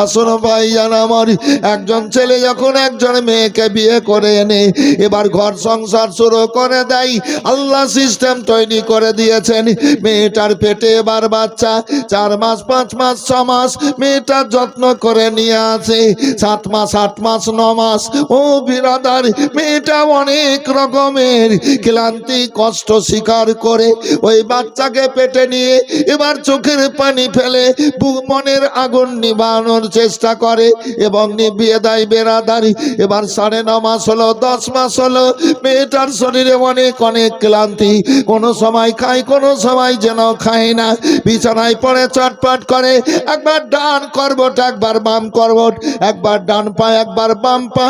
আসুন ভাইজান আমার, একজন ছেলে যখন একজন মেয়েকে বিয়ে করে এনে এবার ঘর সংসার শুরু করে দেয়, আল্লাহ সিস্টেম তৈরি করে দিয়েছেন। মেয়েটার পেটে এবার বাচ্চা 4 মাস 5 মাস 6 মাস মেয়েটার যত্ন করে নিয়ে আসে, 7 মাস 8 মাস 9 মাস। ও বিরাদার, মেয়েটা অনেক রকমের ক্লান্তি কষ্ট স্বীকার করে ওই বাচ্চাকে পেটে নিয়ে এবার চোখের পানি ফেলে মনের আগুন নিভানোর চেষ্টা করে এবং নিভিয়ে দেয় বেরাদারি। এবার 9.5 মাস হলো, 10 মাস হলো, মেয়েটার শরীরে অনেক অনেক ক্লান্তি, কোনো সময় খায় কোনো সময় যেন খায় না, বিছানায় পড়ে চটপট করে, একবার ডান করবট একবার বাম করবট, একবার ডান পা একবার বাম পা,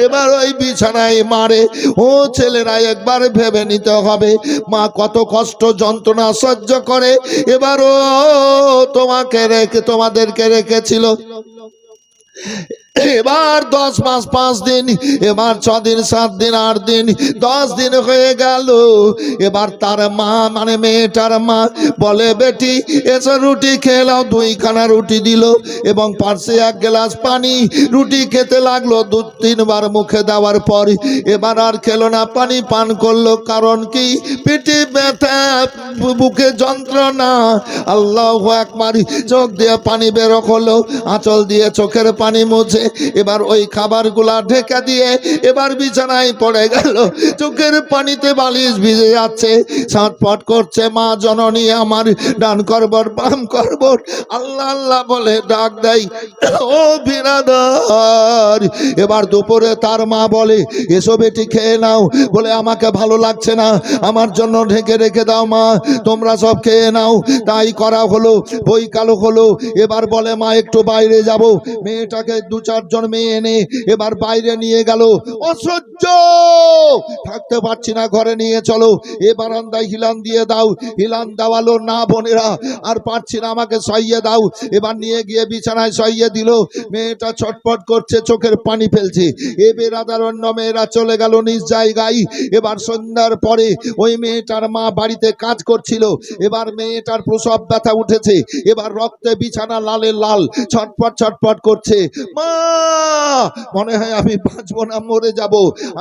এবার ওই বিছানায় মারে। ও ছেলেরা একবার ভেবে নিতে হবে মা কত কষ্ট যন্ত্রণা সহ্য করে। এবারও তোমাকে রেখে তোমাদেরকে রেখেছিল, এবার 10 মাস 5 দিন, এবার 6 দিন 7 দিন 8 দিন 10 দিন হয়ে গেল। এবার তার মা মানে মেয়েটার মা বলে, বেটি এসে রুটি খেয়ে নাও। 2খানা রুটি দিল এবং পার্শ্বে 1 গ্লাস পানি। রুটি খেতে লাগলো, 2-3 বার মুখে দেওয়ার পর এবার আর খেলো না, পানি পান করলো। কারণ কি? পেটে ব্যথা, বুকে যন্ত্রণা। আল্লাহু আকবার। চোখ দিয়ে পানি বের হলো, আঁচল দিয়ে চোখের পানি মুছে এবার ওই খাবারগুলা ঢেকে দিয়ে এবার বিছানায় পড়ে গেল। চোখের পানিতে বালিশ ভিজে যাচ্ছে, ছটফট করছে মা জননী আমার। ডান করবট বাম করবট আল্লাহ আল্লাহ বলে ডাক দেয়। ও বিরাদার, এবার দুপুরে তার মা বলে, এসো বেটি খেয়ে নাও। বলে, আমাকে ভালো লাগছে না, আমার জন্য ঢেকে রেখে দাও মা, তোমরা সব খেয়ে নাও। তাই করা হলো, বই কালো হলো। এবার বলে, মা একটু বাইরে যাব। মেয়েটাকে 2-4 জন মেয়ে এনে এবার বাইরে নিয়ে গেল। অসহ্য, থাকতে পারছি না, ঘরে নিয়ে চলো। এ বারান্দায় হিলান দিয়ে দাও। হিলান দেওয়ালো না বোনেরা, আর পারছি না, আমাকে সইয়ে দাও। এবার নিয়ে গিয়ে বিছানায় সইয়ে দিল। মেয়েটা ছটফট করছে, চোখের পানি ফেলছে। এ বেরাদার অন্য মেয়েরা চলে গেল নিজ জায়গায়। এবার সন্ধ্যার পরে ওই মেয়েটার মা বাড়িতে কাজ করছিল। এবার মেয়েটার প্রসব ব্যথা উঠেছে, এবার রক্তে বিছানা লালে লাল, ছটফট ছটফট করছে। মা, মনে হয় আমি বাঁচবো না, মরে যাব,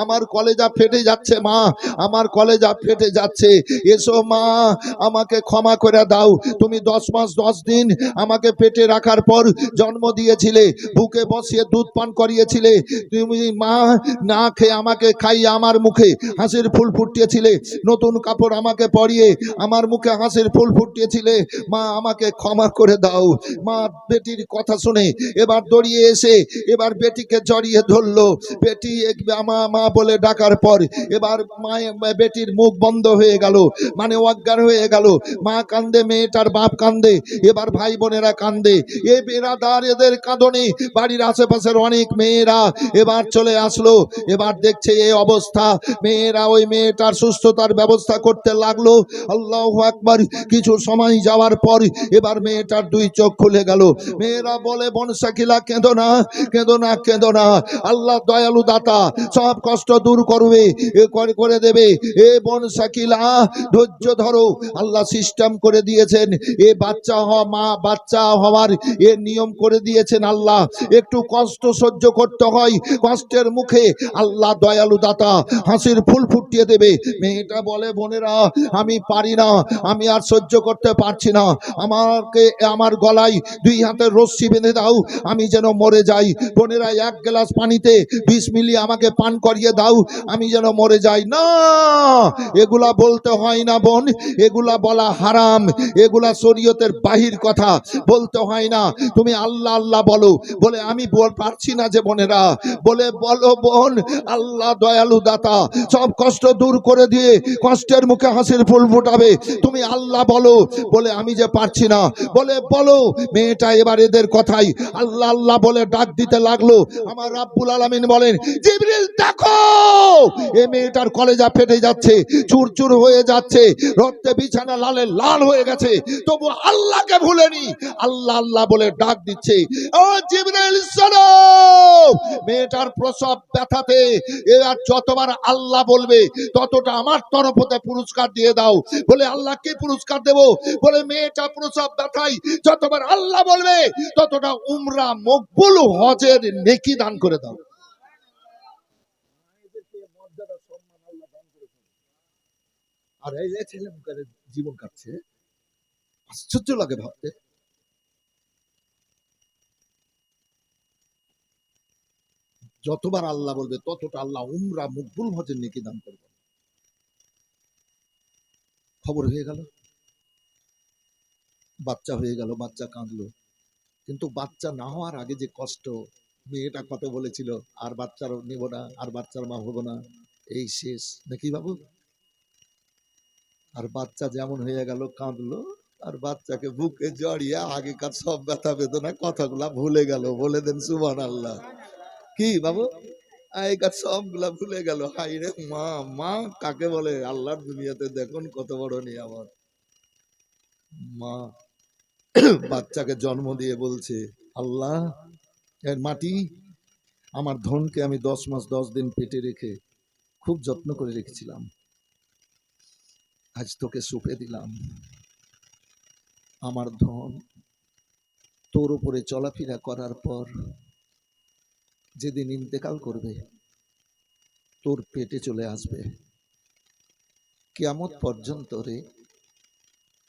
আমার কলেজা ফেটে যাচ্ছে মা, আমার কলেজা ফেটে যাচ্ছে। এসো মা, আমাকে ক্ষমা করে দাও। তুমি 10 মাস 10 দিন আমাকে পেটে রাখার পর জন্ম দিয়েছিলে, বুকে বসিয়ে দুধ পান করিয়েছিলে। তুমি মা না খেয়ে আমাকে খাইয়ে আমার মুখে হাসির ফুল ফুটিয়েছিলে, নতুন কাপড় আমাকে পরিয়ে আমার মুখে হাসির ফুল ফুটিয়েছিলে। মা, আমাকে ক্ষমা করে দাও। মা বেটির কথা শুনে এবার দৌড়িয়ে এসে এবার বেটিকে জড়িয়ে ধরলো। বেটি মা মা বলে ডাকার পর এবার বেটির মুখ বন্ধ হয়ে গেল, মানে অজ্ঞান হয়ে গেল। মা কান্দে, মেয়েটার বাপ কান্দে, এবার ভাই বোনেরা কান্দে। এ বেরাদার, এদের কাঁদনে বাড়ির আশেপাশের অনেক মেয়েরা এবার চলে আসলো। এবার দেখছে এই অবস্থা, মেয়েরা ওই মেয়েটার সুস্থতার ব্যবস্থা করতে লাগলো। আল্লাহু আকবার। কিছু সময় যাওয়ার পর এবার মেয়েটার 2 চোখ খুলে গেল। মেয়েরা বলে, বোন শাকিলা কেঁদো না, কেঁদো না, কেঁদো না, আল্লাহ দয়ালু দাতা, সব কষ্ট দূর করবে, করে দেবে। এ বোন শাকিলা ধৈর্য ধরো, আল্লাহ সিস্টেম করে দিয়েছেন। এ বাচ্চা হওয়া, মা বাচ্চা হওয়ার এ নিয়ম করে দিয়েছেন আল্লাহ। একটু কষ্ট সহ্য করতে হয়, কষ্টের মুখে আল্লাহ দয়ালু দাতা হাসির ফুল ফুটিয়ে দেবে। মেয়েটা বলে, বোনেরা আমি পারি না, আমি আর সহ্য করতে পারছি না, আমাকে আমার গলায় 2 হাতের রশ্মি বেঁধে দাও, আমি যেন মরে যাই। বোনেরা 1 গ্লাস পানিতে 20 মিলি আমাকে পান করিয়ে দাও, আমি যেন মরে যাই। না, এগুলা বলতে হয় না বোন, এগুলা বলা হারাম, এগুলা শরীয়তের বাহির কথা, বলতে হয় না। তুমি আল্লাহ আল্লাহ বলো। বলে, আমি পারছি না যে বোনেরা। বলে, বলো বোন, আল্লাহ দয়ালু দাতা সব কষ্ট দূর করে দিয়ে কষ্টের মুখে হাসির ফুল ফোটাবে, তুমি আল্লাহ বলো। বলে, আমি যে পারছি না। বলে, বলো। মেয়েটা এবার এদের কথাই আল্লাহ আল্লাহ বলে ডাক দিতে লাগলো। আমার রাব্বুল আলামিন বলেন, জিবরিল দেখো এই মেয়েটার কলেজা ফেটে যাচ্ছে, চুরচুর হয়ে যাচ্ছে, রক্তে বিছানা লালে লাল হয়ে গেছে, তবু আল্লাহকে ভুলেনি। আল্লাহ আল্লাহ বলে ডাক দিচ্ছে। ও জিবরিল শোনো, মেয়েটার প্রসব ব্যথাতে এবার যতবার আল্লাহ বলবে ততটা আমার তরফ হতে পুরস্কার দিয়ে দাও। বলে আল্লাহ কি পুরস্কার দেব? বলে মেয়েটা প্রসব ব্যথায় যতবার আল্লাহ বলবে ততটা উমরা মকবুল হজের নেকি দান করে দাও। আর এই যে ছেলে মুখের জীবন কাটছে, আশ্চর্য লাগে ভাবতে। যতবার আল্লাহ বলবে ততটা আল্লাহ উমরা মকবুল হজের নেকি দান করবে। খবর হয়ে গেল, বাচ্চা হয়ে গেল, বাচ্চা কাঁদলো, কিন্তু বাচ্চা না হওয়ার আগে যে কষ্ট, মেয়েটা কত বলেছিল আর বাচ্চার নিব না, আর বাচ্চার মা হবো না, এই শেষ নাকি বাবু? আর বাচ্চা যেমন হয়ে গেল, কাঁদলো, আর বাচ্চাকে বুকে জড়িয়ে আগেকার সব ব্যথা বেদনা কথাগুলা ভুলে গেল। বলে দেন সুবহানাল্লাহ। কি বাবু? আগেকার সবগুলা ভুলে গেল। হাই রে মা, মা কাকে বলে আল্লাহর দুনিয়াতে দেখুন কত বড় নিয়ামত। মা বাচ্চাকে জন্ম দিয়ে বলছে, আল্লাহ এর মাটি, আমার ধনকে আমি 10 মাস 10 দিন পেটে রেখে খুব যত্ন করে রেখেছিলাম, আজ তোকে সঁপে দিলাম। আমার ধন তোর উপরে চলাফেরা করার পর যেদিন ইন্তেকাল করবে তোর পেটে চলে আসবে। কিয়ামত পর্যন্ত রে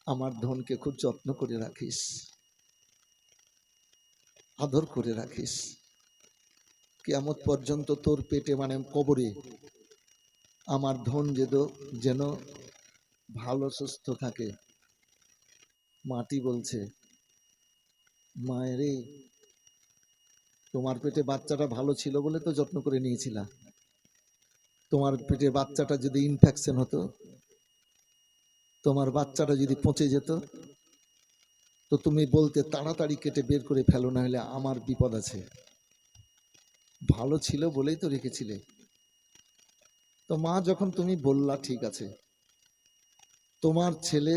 আমার ধনকে খুব যত্ন করে রাখিস, আদর করে রাখিস। কিয়ামত পর্যন্ত তোর পেটে মানে কবরে আমার ধন যেন ভালো সুস্থ থাকে। মাটি বলছে, মায়েরে তোমার পেটে বাচ্চাটা ভালো ছিল বলে তো যত্ন করে নিয়েছিলা, তোমার পেটে বাচ্চাটা যদি ইনফেকশন হতো, তোমার বাচ্চাটা যদি পচে যেত, তো তুমি বলতে তাড়াতাড়ি কেটে বের করে ফেলো, না হলে আমার বিপদ আছে। ভালো ছিল বলেই তো রেখেছিলে। তো মা যখন তুমি বললা ঠিক আছে, তোমার ছেলে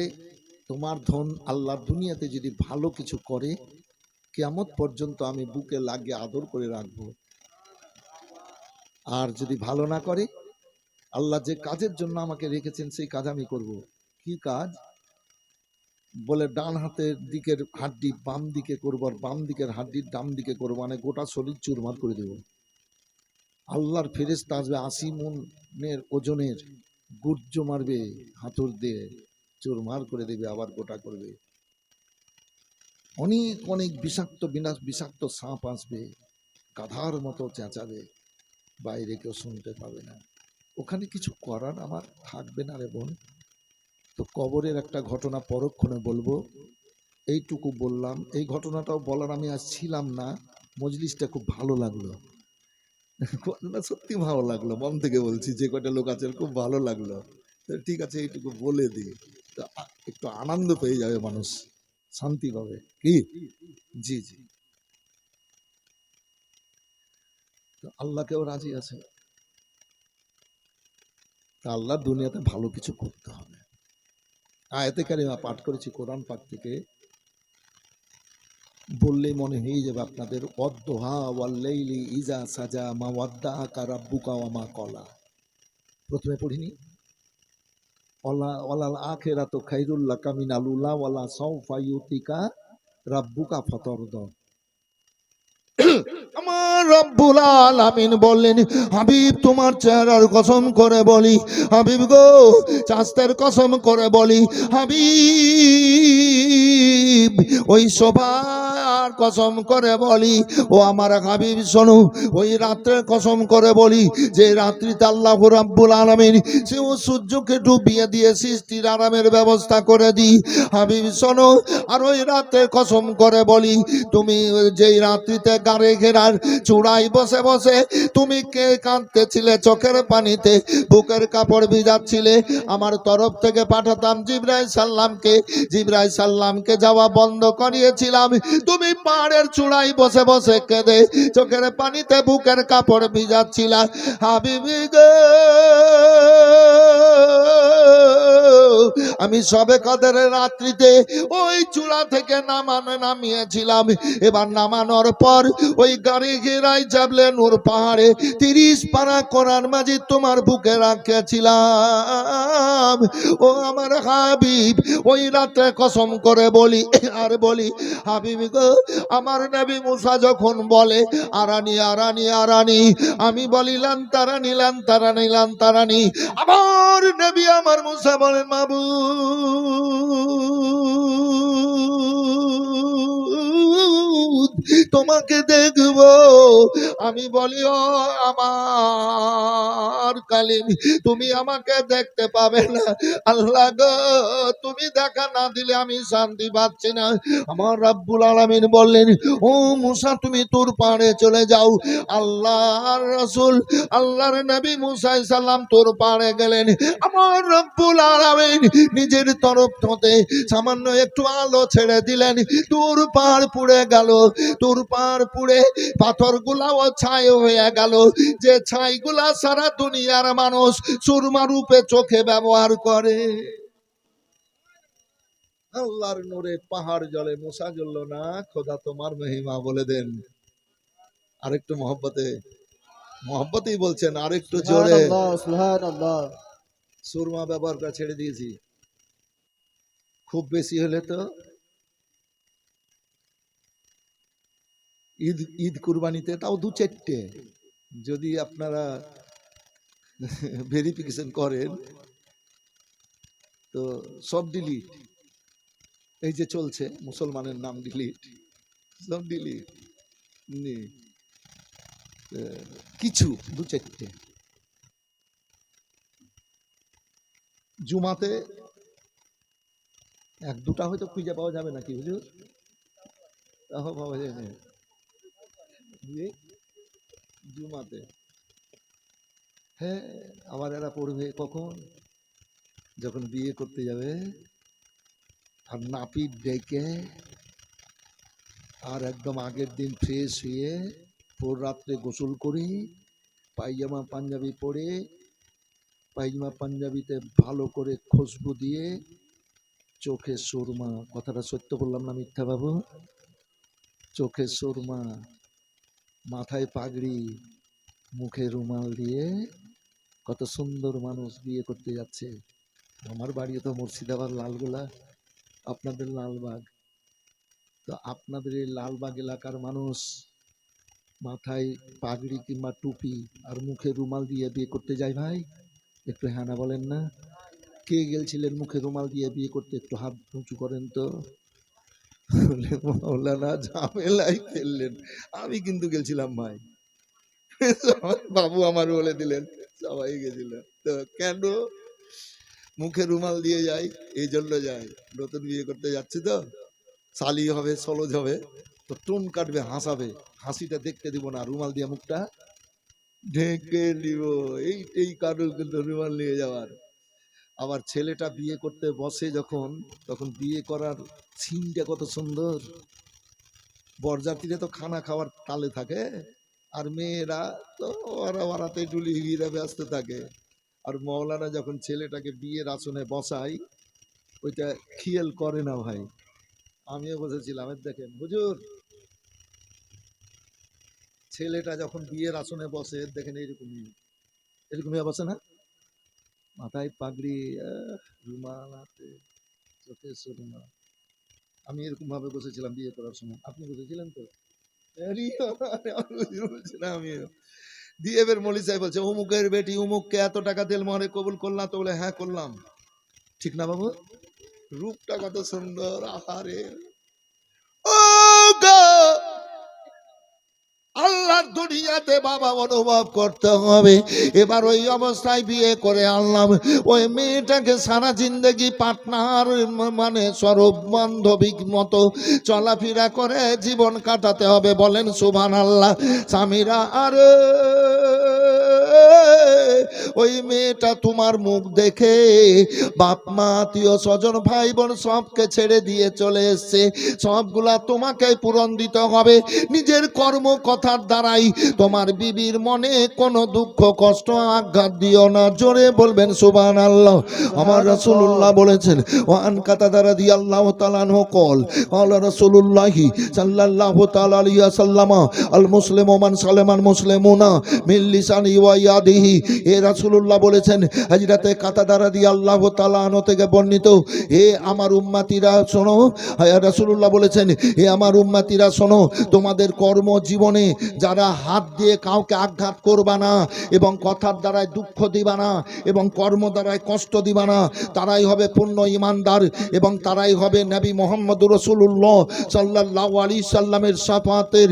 তোমার ধন আল্লাহ দুনিয়াতে যদি ভালো কিছু করে, কিয়ামত পর্যন্ত আমি বুকে লাগিয়ে আদর করে রাখবো। আর যদি ভালো না করে, আল্লাহ যে কাজের জন্য আমাকে রেখেছেন সেই কাজ আমি করব। কি কাজ? বলে ডান হাতের দিকের হাড্ডি বাম দিকে করবো, আর বাম দিকের হাড্ডি ডান দিকে করবো, মানে গোটা শরীর চুরমার করে দেব। আল্লাহর ফেরেশতা আসবে 80 মনের ওজনের, গুর্জ মারবে হাতুর দিয়ে, চুরমার করে দেবে, আবার গোটা করবে। অনেক অনেক বিষাক্ত সাপ আসবে, গাধার মতো চেঁচাবে, বাইরে কেউ শুনতে পাবে না। ওখানে কিছু করার আমার থাকবে না রে বোন। তো কবরের একটা ঘটনা পরক্ষণে বলবো, এইটুকু বললাম। এই ঘটনাটাও বলার আমি আজ ছিলাম না, মজলিসটা খুব ভালো লাগলো, সত্যি ভালো লাগলো, মন থেকে বলছি। যে কয়টা লোক আছে খুব ভালো লাগলো। ঠিক আছে, এইটুকু বলে দিই, একটু আনন্দ পেয়ে যাবে মানুষ, শান্তি পাবে। কি? জি জি, আল্লাহকেও রাজি আছে। তা আল্লাহ দুনিয়াতে ভালো কিছু করতে হবে। আয়াতে কারিমা পাঠ করেছি কোরআন পাক থেকে, বললেই মনে হয়ে যাবে আপনাদের। ওয়াদ্দুহা ওয়াল্লাইলি ইজা সাজা মা ওয়াদ্দাআকা রাব্বুকা ওয়া মা ক্বালা। প্রথমে পড়িনি, ওয়ালাল আখিরাতু খায়রুল লাকা মিনাল উলা ওয়ালা সাওফা ইউতিকা রাব্বুকা ফাতারদা। আমার রব্বুল আলামিন বললেন, হাবিব তোমার চেহারার কসম করে বলি, হাবিব গো চাস্তের কসম করে বলি, হাবিব ওই শোভার কসম করে বলি, ও আমার হাবিব শোনো, ওই রাত্রের কসম করে বলি যে রাত্রিতে আল্লাহ রাব্বুল আলামিন সে ও সূর্যকে ডুবিয়ে দিয়ে সৃষ্টির আরামের ব্যবস্থা করে দিই। হাবিব শোনো, আর ওই রাত্রের কসম করে বলি, তুমি যেই রাত্রিতে গাড়ে ঘেরার চূড়ায় বসে বসে তুমি কে কাঁদতেছিলে চোখের পানিতে, বুকের কাপড় ভিজাচ্ছিলে, আমার তরফ থেকে পাঠাতাম জিবরাইল সাল্লামকে, জিবরাইল সাল্লামকে যাওয়া বন্ধ করিয়েছিলাম। তুমি পাহাড়ের চূড়ায় বসে বসে কেঁদে চোখের পানিতে বুকের কাপড় ভিজাচ্ছিলা। হাবিবি গো, আমি সবে কদরের রাত্রিতে ওই চূড়া থেকে নামিয়েছিলাম। এবার নামানোর পর ওই গাড়ি ঘেরাই যাবলে নূর পাহাড়ে 30 পারা কোরআন মাজিদ তোমার বুকে রাখেছিলাম। ও আমার হাবিব, ওই রাতে কসম করে বলি আর বলি, হাবিব গো, আমার নবী মুসা যখন বলে আরানি আরানি আরানি, আমি বলি লান্তারানি লান্তারানি লান্তারানি। আমার নবী আমার মুসা বলেন মাবুদ তোমাকে দেখবো। আমি বলি ও আমার কালিম, তুমি আমাকে দেখতে পাবে না। আল্লাহ গো, তুমি দেখা না দিলে আমি শান্তি পাচ্ছি না। আমার রব্বুল আলামিন বললেন, ও মুসা তুমি তুর পাহাড়ে চলে যাও। আল্লাহর রাসূল আল্লাহর নবী মুসা আলাইহিস সালাম তুর পাহাড়ে গেলেন। আমার রব্বুল আলামিন নিজের তরফ থেকে সামান্য একটু আলো ছেড়ে দিলেন, তুর পাহাড় পুড়ে গেল। তুর পাহাড় পুড়ে পাথরগুলাও ছাই হয়ে গেল, যে ছাইগুলা সারা দুনিয়ার মানুষ সুরমা রূপে চোখে ব্যবহার করে। আল্লাহর নূরে পাহাড় জ্বলে, মুসা জ্বলল না। খোদা তোমার মহিমা বলে দেন আরেকটু মহব্বতেই বলছেন আরেকটু জোরে। সুবহানাল্লাহ। সুরমা ব্যবহারটা ছেড়ে দিয়েছি, খুব বেশি হলে তো ঈদ কুরবানিতে তাও 2-4টে, যদি আপনারা ভেরিফিকেশন করেন তো সব ডিলিট। এই যে চলছে মুসলমানের নাম ডিলিট, সব ডিলিট, কিছু 2-4টে। জুমাতে 1-2টা হয়তো খুঁজে পাওয়া যাবে নাকি হুজুর? তাও পাওয়া যায় না জুমাতে। হ্যাঁ, আবার এরা পড়বে কখন? যখন বিয়ে করতে যাবে, আর নাপিত ডেকে আর একদম আগের দিন ফ্রেশ হয়ে ভোর রাত্রে গোসল করে পায়জামা পাঞ্জাবি পরে, পায়জামা পাঞ্জাবিতে ভালো করে খুশবু দিয়ে, চোখে সুরমা, কথাটা সত্য বললাম না মিথ্যা বাবু? চোখে সুরমা, মাথায় পাগড়ি, মুখে রুমাল দিয়ে কত সুন্দর মানুষ বিয়ে করতে যাচ্ছে। আমার বাড়ি তো মুর্শিদাবাদ লালগোলা, আপনাদের লালবাগ। তো আপনাদের এই লালবাগ এলাকার মানুষ মাথায় পাগড়ি কিংবা টুপি আর মুখে রুমাল দিয়ে বিয়ে করতে যায় ভাই? একটু হ্যাঁ না বলেন না। কে গেলছিলেন মুখে রুমাল দিয়ে বিয়ে করতে? একটু হাত উঁচু করেন তো। মৌলানা ঝামেলাই ফেললেন। আমি কিন্তু গেছিলাম ভাই, বাবু আমার বলে দিলেন, সবাই গেছিল। তো কেন মুখে রুমাল দিয়ে যাই? এই জন্য যাই, নতুন বিয়ে করতে যাচ্ছি তো, শালি হবে, সলজ হবে, তো টোন কাটবে, হাসাবে, হাসিটা দেখতে দিব না, রুমাল দিয়ে মুখটা ঢেকে দিব। এই কারণ কিন্তু রুমাল নিয়ে যাওয়ার। আবার ছেলেটা বিয়ে করতে বসে যখন, তখন বিয়ে করার সিনটা কত সুন্দর। বরযাত্রীরা তো খানা খাওয়ার তালে থাকে, আর মেয়েরা তো ওরাতে ডুলি গিয়ে ব্যস্ত থাকে। আর মৌলানা যখন ছেলেটাকে বিয়ের আসনে বসাই, ওইটা খেয়াল করে না ভাই। আমিও বসেছিলাম, দেখেন হুজুর, ছেলেটা যখন বিয়ের আসনে বসে দেখেন এরকমই বসে না, মাথায় পাগড়ি, রুমাল হাতে, চোখে সুরমা। আমি এরকম ভাবে বসেছিলাম বিয়ে করার সময়। আপনি বসেছিলেন তো? আমিও দিয়ে এবার মৌলী সাহেব বলছে, অমুকের বেটি অমুককে এত টাকা তেল মহরে কবুল করলাম। তো বলে হ্যাঁ করলাম। ঠিক না বাবু? রূপটা কত সুন্দর। আহারে, ও গো, আল্লাহর দুনিয়াতে বাবা অনুভব করতে হবে। এবার ওই অবস্থায় বিয়ে করে আনলাম। ওই মেয়েটাকে সারা জিন্দগি পার্টনার মানে স্বরূপ বান্ধবীর মতো চলাফেরা করে জীবন কাটাতে হবে। বলেন সুবহানাল্লাহ। স্বামীরা আরে ওই মেয়েটা তোমার মুখ দেখে বাপ মা আত্মীয় স্বজন ভাই বোন সবকে ছেড়ে দিয়ে চলে এসছে, সবগুলা তোমাকে পূরণ দিতে হবে। নিজের কর্ম কথার দ্বারাই তোমার বিবির মনে কোনো দুঃখ কষ্ট আঘাত দিও না। জোরে বলবেন সুবহানাল্লাহ। আমার রাসূলুল্লাহ বলেছেন, ওয়ান কাতাদা রাদিয়াল্লাহু তাআলা আনহু কল ক্বালা রাসূলুল্লাহি সাল্লাল্লাহু তাআলা আলাইহি ওয়াসাল্লাম আল মুসলিমু মান সালামান মুসলিমুনা মিন লিসানি ওয়া ইয়াদিহি। এ রাসূলুল্লাহ বলেছেন, হযরতে কাতাদা রাদিয়াল্লাহু তাআলা আনহু থেকে বর্ণিত, হে আমার উম্মতিরা শোনো, রাসূলুল্লাহ বলেছেন, হে আমার উম্মতিরা শোনো, তোমাদের কর্মজীবনে যারা হাত দিয়ে কাউকে আঘাত করবা না এবং কথার দ্বারায় দুঃখ দিবা না এবং কর্ম দ্বারায় কষ্ট দিবা না, তারাই হবে পূর্ণ ঈমানদার এবং তারাই হবে নবী মুহাম্মদুর রাসূলুল্লাহ সাল্লাল্লাহু আলাইহি সাল্লামের শাফাতের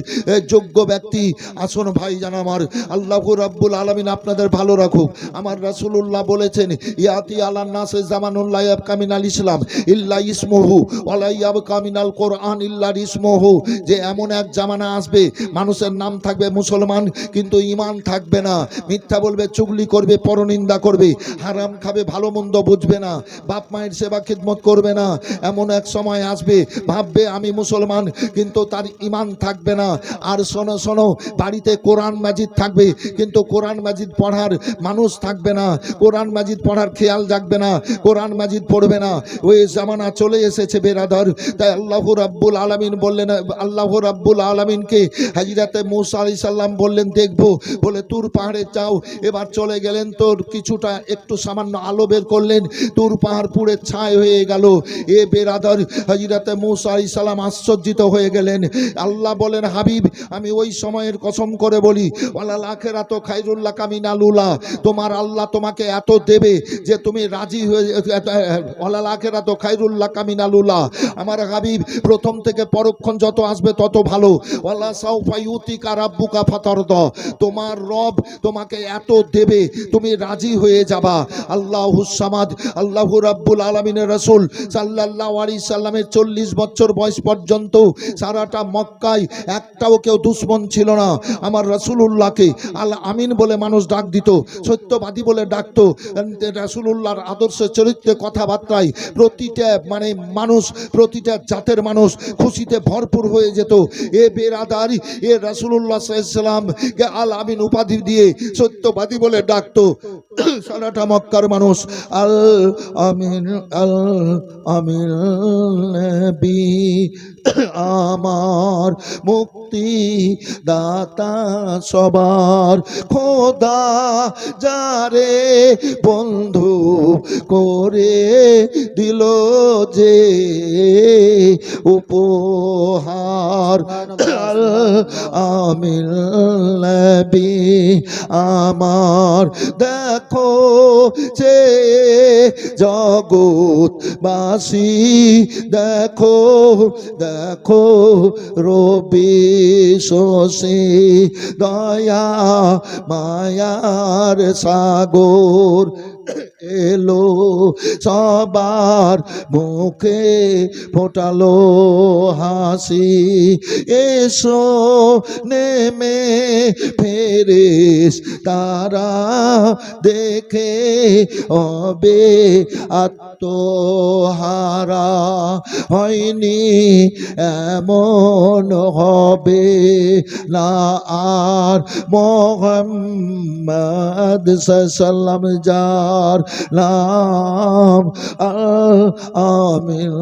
যোগ্য ব্যক্তি। আসুন ভাইজান আমার, আল্লাহু রাব্বুল আলামিন আপনাদের ভালো রাখুক। আমার রাসূলুল্লাহ বলেছেন, ইয়াতি আলান নাসে জামানুল লা ইয়াবকা মিনাল ইসলাম ইল্লা ইসমুহু ওয়া লা ইয়াবকা মিনাল কোরআন ইল্লা ইসমুহু, যে এমন এক জামানা আসবে মানুষের নাম থাকবে মুসলমান কিন্তু ঈমান থাকবে না, মিথ্যা বলবে, চুগলি করবে, পরনিন্দা করবে, হারাম খাবে, ভালো মন্দ বুঝবে না, বাপ মায়ের সেবা খিদমত করবে না। এমন এক সময় আসবে ভাববে আমি মুসলমান কিন্তু তার ঈমান থাকবে না। আর শোনো শোনো, বাড়িতে কোরআন মাজিদ থাকবে কিন্তু কোরআন মাজিদ পড়ার মানুষ থাকবে না, কোরআন মাজিদ পড়ার খেয়াল জাগবে না, কোরআন মাজিদ পড়বে না। ওই জামানা চলে এসেছে বেরাদার। তাই আল্লাহু রাব্বুল আলামিন বললেন, আল্লাহু রাব্বুল আলামিনকে হযরতে মূসা আলাইহিস সালাম বললেন দেখবো, বলে তুর পাহাড়ে যাও। এবার চলে গেলেন, তোর কিছুটা একটু সামান্য আলো বের করলেন, তুর পাহাড় পুড়ে ছাই হয়ে গেল। এ বেরাদার, হযরতে মূসা আলাইহিস সালাম আশ্চর্যিত হয়ে গেলেন। আল্লাহ বলেন, হাবিব আমি ওই সময়ের কসম করে বলি, ওয়ালাল আখিরাতু খায়রুল লাকা মিনাল উলা, তোমার আল্লাহ তোমাকে এত দেবে যে তুমি রাজি হয়ে, ওয়ালাল আখিরাতু খায়রুল লাকা মিনাল উলা, আমার হাবিব প্রথম থেকে পরক্ষণ যত আসবে তত ভালো। ওয়ালা সাউফা ইউতিকা রাব্বুকা ফাতারদা, তোমার রব তোমাকে এত দেবে তুমি রাজি হয়ে যাবা। আল্লাহুস সামাদ, আল্লাহু রাব্বুল আলামিনের রাসূল সাল্লাল্লাহু আলাইহি সাল্লামের 40 বছর বয়স পর্যন্ত সারাটা মক্কায় একটাও কেউ দুশমন ছিল না। আমার রাসূলুল্লাহকে আল আমিন বলে মানুষ ডাক দিত, সত্যবাদী বলে ডাকতো। রাসূলুল্লাহর আদর্শ চরিত্রে কথাবার্তায় প্রতিটা মানুষ, প্রতিটা জাতের মানুষ খুশিতে ভরপুর হয়ে যেত। এ বেরাদারি, এ রাসূলুল্লাহ সাল্লাল্লাহু আলাইহি সাল্লামকে আল আমিন উপাধি দিয়ে সত্যবাদী বলে ডাকতো সারাটা মক্কার মানুষ। আল আমিন, আল আমিন নবী আমার মুক্তি দাতা সবার, খোদা যারে বন্ধু করে দিল যে উপহার। আমিন নবী আমার দেখো যে জগৎবাসী, দেখো দেখো রবি শশী, দয়া মায়ার সাগর এলো সবার মুখে ফোটালো হাসি। এসো নেমে ফেরেশতারা দেখে হবে আত্মহারা, হয়নি এমন হবে না আর মুহাম্মদ সাল্লাল্লাহু আলাইহি যার নাম। আমিন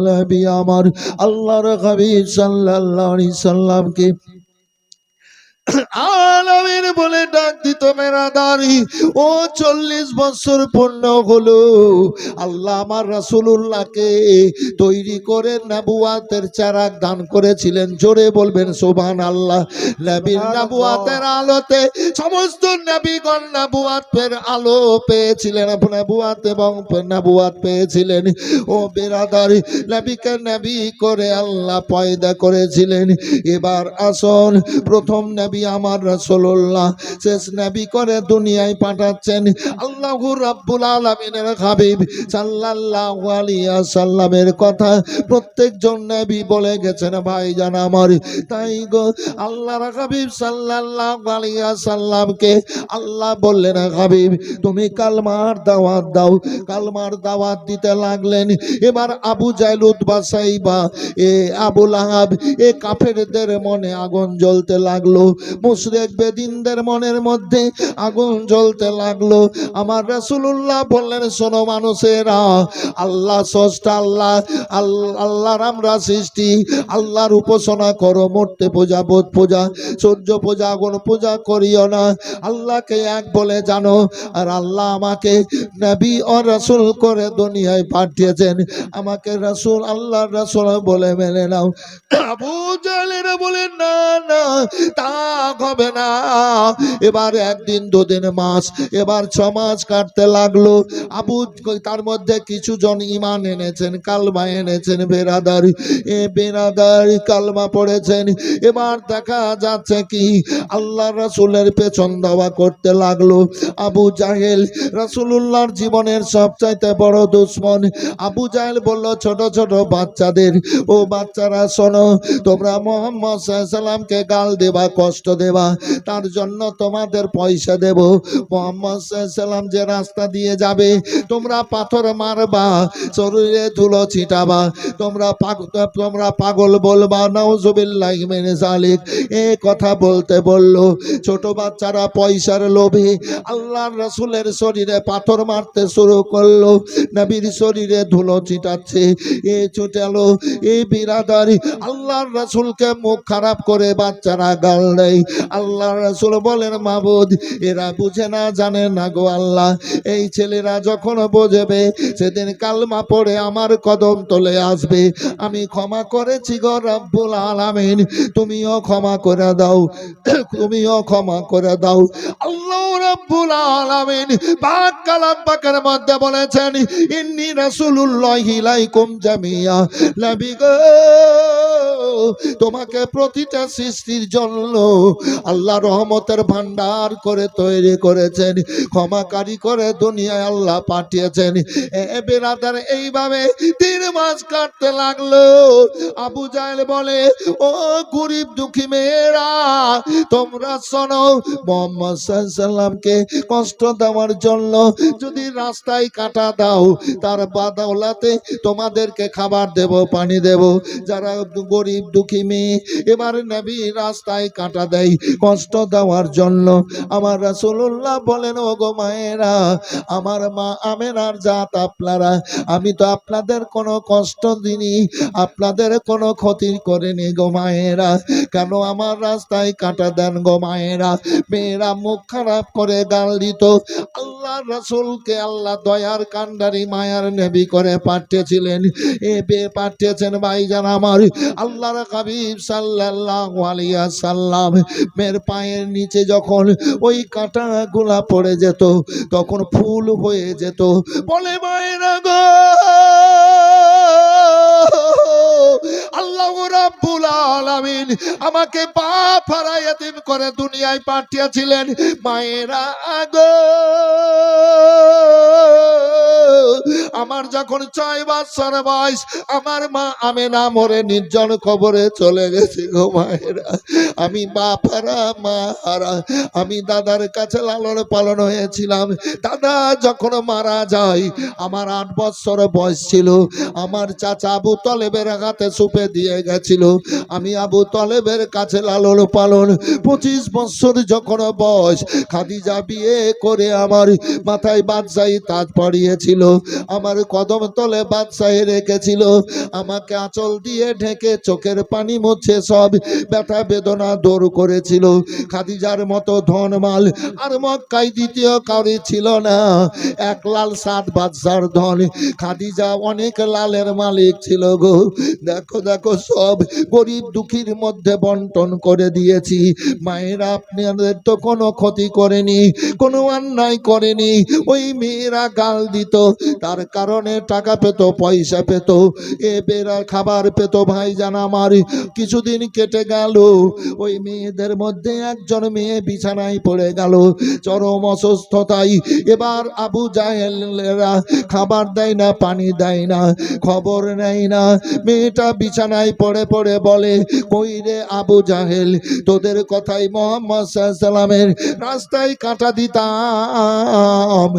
নবী আমার আল্লাহর হাবিব সাল্লাল্লাহু আলাইহি সাল্লামকে আলামিন বলে ডাক দিত। মেরাদারি, ও 40 বছর পূর্ণ হলো, আল্লাহ আমার রাসূলুল্লাহকে তৈরি করে নবুয়াতের চারাক দান করেছিলেন। জোরে বলবেন সুবহানাল্লাহ। নবীর নবুয়াতের আলোতে সমস্ত নবীগণ নবুয়াতের আলো পেয়েছিলেন, নবুয়াত এবং নবুয়াত পেয়েছিলেন। ও বেরাদারি, নবীকে নবী করে আল্লাহ পয়দা করেছিলেন। এবার আসুন, প্রথম নবী নবী আমার রাসূলুল্লাহ শেষ নবী করে দুনিয়ায় পাঠাচ্ছেন আল্লাহু রাব্বুল আলামিনের হাবিব সাল্লাল্লাহু আলাইহি ওয়াসাল্লামের কথা প্রত্যেকজন নবী বলে গেছেন ভাইজান আমার। তাই গো আল্লাহর হাবিব সাল্লাল্লাহু আলাইহি ওয়াসাল্লামকে আল্লাহ বললেন, হাবিব তুমি কালমার দাওয়াত দাও। কালমার দাওয়াত দিতে লাগলেন। এবার আবু জাহল, উতবা, সাইবা, আবু লাহাব, কাফেরদের মনে আগুন জ্বলতে লাগলো। মুশরিক বেদিনদের মনের মধ্যে আগুন জ্বলতে লাগলো। আমার রাসূলুল্লাহ বললেন, শোনো মানুষেরা, আল্লাহ স্রষ্টা, আল্লাহর আমরা সৃষ্টি, আল্লাহর উপাসনা করো। মূর্তি পূজা, বোধ পূজা, সূর্য পূজা, আগুন পূজা করিও না। আল্লাহকে এক বলে জানো। আর আল্লাহ আমাকে নবী ও রাসূল করে দুনিয়ায় পাঠিয়েছেন। আমাকে রাসূল, আল্লাহর রাসূল বলে মেনে নাও। আবু জাহলেরা বলে, না না, তা হবে না। এবার একদিন, দুদিন, মাস, এবার 6 মাস কাটতে লাগলো। তার মধ্যে কিছু জন ঈমান এনেছেন, কালমা এনেছেন, বেরাদারি কালমা পড়েছেন। এবার দেখা যাচ্ছে কি আল্লাহ রাসূলের পেছন দাওয়া করতে লাগলো। আবু জাহেল রাসূলুল্লাহর জীবনের সবচাইতে বড় দুশমন। আবু জাহেল বলল, ছোট ছোট বাচ্চাদের, ও বাচ্চারা শোনো, তোমরা মুহাম্মদ সাল্লাল্লাহু আলাইহি সাল্লামকে গাল দেবা, কষ্ট দেবা, তার জন্য তোমাদের পয়সা দেব। মুহাম্মদ সাল্লাল্লাহু আলাইহি সাল্লাম যে রাস্তা দিয়ে যাবে তোমরা পাথর মারবা, শরীরে ধুলো ছিটাবা, তোমরা পাগল বলবা, নাউজুবিল্লাহি মিন যালিক। এই কথা বলতে বলল। ছোট বাচ্চারা পয়সার লোভে আল্লাহর রাসূলের শরীরে পাথর মারতে শুরু করলো। নবীর শরীরে ধুলো ছিটাচ্ছে। ছুটালো। এই বিরাদারি আল্লাহর রাসূলকে মুখ খারাপ করে বাচ্চারা গাল দেয়। আল্লাহর রাসূল বলেন, মাবুদ, এরা বুঝে না, জানে না গো আল্লাহ। এই ছেলেরা যখন বোঝবে সেদিন কালমা পড়ে আমার কদম তলে আসবে। আমি ক্ষমা করেছি গো রব্বুল আলামিন, তুমিও ক্ষমা করে দাও, তুমিও ক্ষমা করে দাও। আল্লাহ রব্বুল আলামিন পাক কালাম পাকের মধ্যে বলেছেন, ইন্নী রাসূলুল্লাহি ইলাইকুম জামিয়া। নবী গো, তোমাকে প্রতিটা সৃষ্টির জন্য আল্লাহ রহমতের ভান্ডার করে তৈরি করেছেন, ক্ষমাকারী করে দুনিয়ায় আল্লাহ পাঠিয়েছেন। বেরাদার এইভাবে 3 মাস কাটতে লাগলো। আবু জাহেল বলে, ও গরিব দুঃখী মেয়েরা, তোমরা শোনো, মুহাম্মদ সাল্লাল্লাহু আলাইহি সাল্লামকে কষ্ট দেওয়ার জন্য যদি রাস্তায় কাটা দাও, তার বদৌলতে তোমাদেরকে খাবার দেব, পানি দেব। যারা গরিব দুঃখী মেয়ে এবার নবী রাস্তায় কাটা দেয় কষ্ট দেওয়ার জন্য, আমার রাসূলুল্লাহ বলেন, ও গো মায়েরা, আমার মা আমেনার জাত আপনারা, আমি তো আপনাদের কোনো কষ্ট দিইনি, আপনাদের কোনো ক্ষতি করিনি গো মায়েরা, কেন আমার রাস্তায় কাটা দেন গো মায়েরা? মেয়েরা মুখ খারাপ করে গাল দিত। আল্লাহর রাসূলকে আল্লাহ দয়ার কান্ডারি মায়ার নবী করে পাঠিয়েছিলেন। পাঠিয়েছেন ভাইজান আমার, আল্লাহর হাবিব সাল্লাল্লাহু আলাইহি ওয়াসাল্লাম মের পায়ের নিচে যখন ওই কাঁটাগুলা পড়ে যেত তখন ফুল হয়ে যেত। বলে, মায়েরা গো, আল্লাহ রাব্বুল আলামিন আমাকে বাপ হারা ইয়াতীম করে দুনিয়ায় পাঠিয়েছিলেন। মায়েরা গো, আমার যখন 6 বছর বয়স আমার মা আমেনা মরে নির্জন কবরে চলে গেছে গো মায়েরা। আমি বাপ হারা, মা হারা। আমি দাদার কাছে লালন পালন হয়েছিলাম। দাদা যখন মারা যায় আমার 8 বছর বয়স ছিল। আমার চাচা আবু তলেবের হাতে সুপে দিয়ে গেছিল। আমি আবু তলেবের কাছে লালন পালন। 25 বছর যখন বয়স, খাদিজা বিয়ে করে আমার মাথায় বাদশাহী তাজ পরিয়েছিল, আমার কদম তলে বাদশাহী রেখেছিল, আমাকে আঁচল দিয়ে ঢেকে চোখের পানি মুছে সব ব্যথা বেদনা দূর করেছিল। খাদিজার মতো ধনমাল আর মক্কায় দ্বিতীয় কাউরি ছিল না। 1 লাল 7 বাদশার ধন। খাদিজা অনেক লালের মালিক ছিল গো। দেখো দেখো, সব গরিব দুঃখীর মধ্যে বন্টন করে দিয়েছি। মায়েরা, আপনাদের তো কোনো ক্ষতি করেনি, কোনো অন্যায় করেনি। ওই মেয়েরা গাল দিত, তার কারণে টাকা পেত, পয়সা পেত, এ বেড়া খাবার পেত। ভাইজান আমার, কিছুদিন কেটে গেল, ওই মেয়েদের মধ্যে একজন মেয়ে বিছানায় পড়ে গেল চরম অসুস্থতায়। এবার আবু জাহেলেরা খাবার দেয় না, পানি দেয় না, খবর নেয় না। মেয়েটা বিছানায় পড়ে পড়ে বলে, কই রে আবু জাহেল, তোদের কথাই মোহাম্মদ সাল্লাল্লাহু আলাইহি সাল্লামের রাস্তায় কাঁটা দিতাম,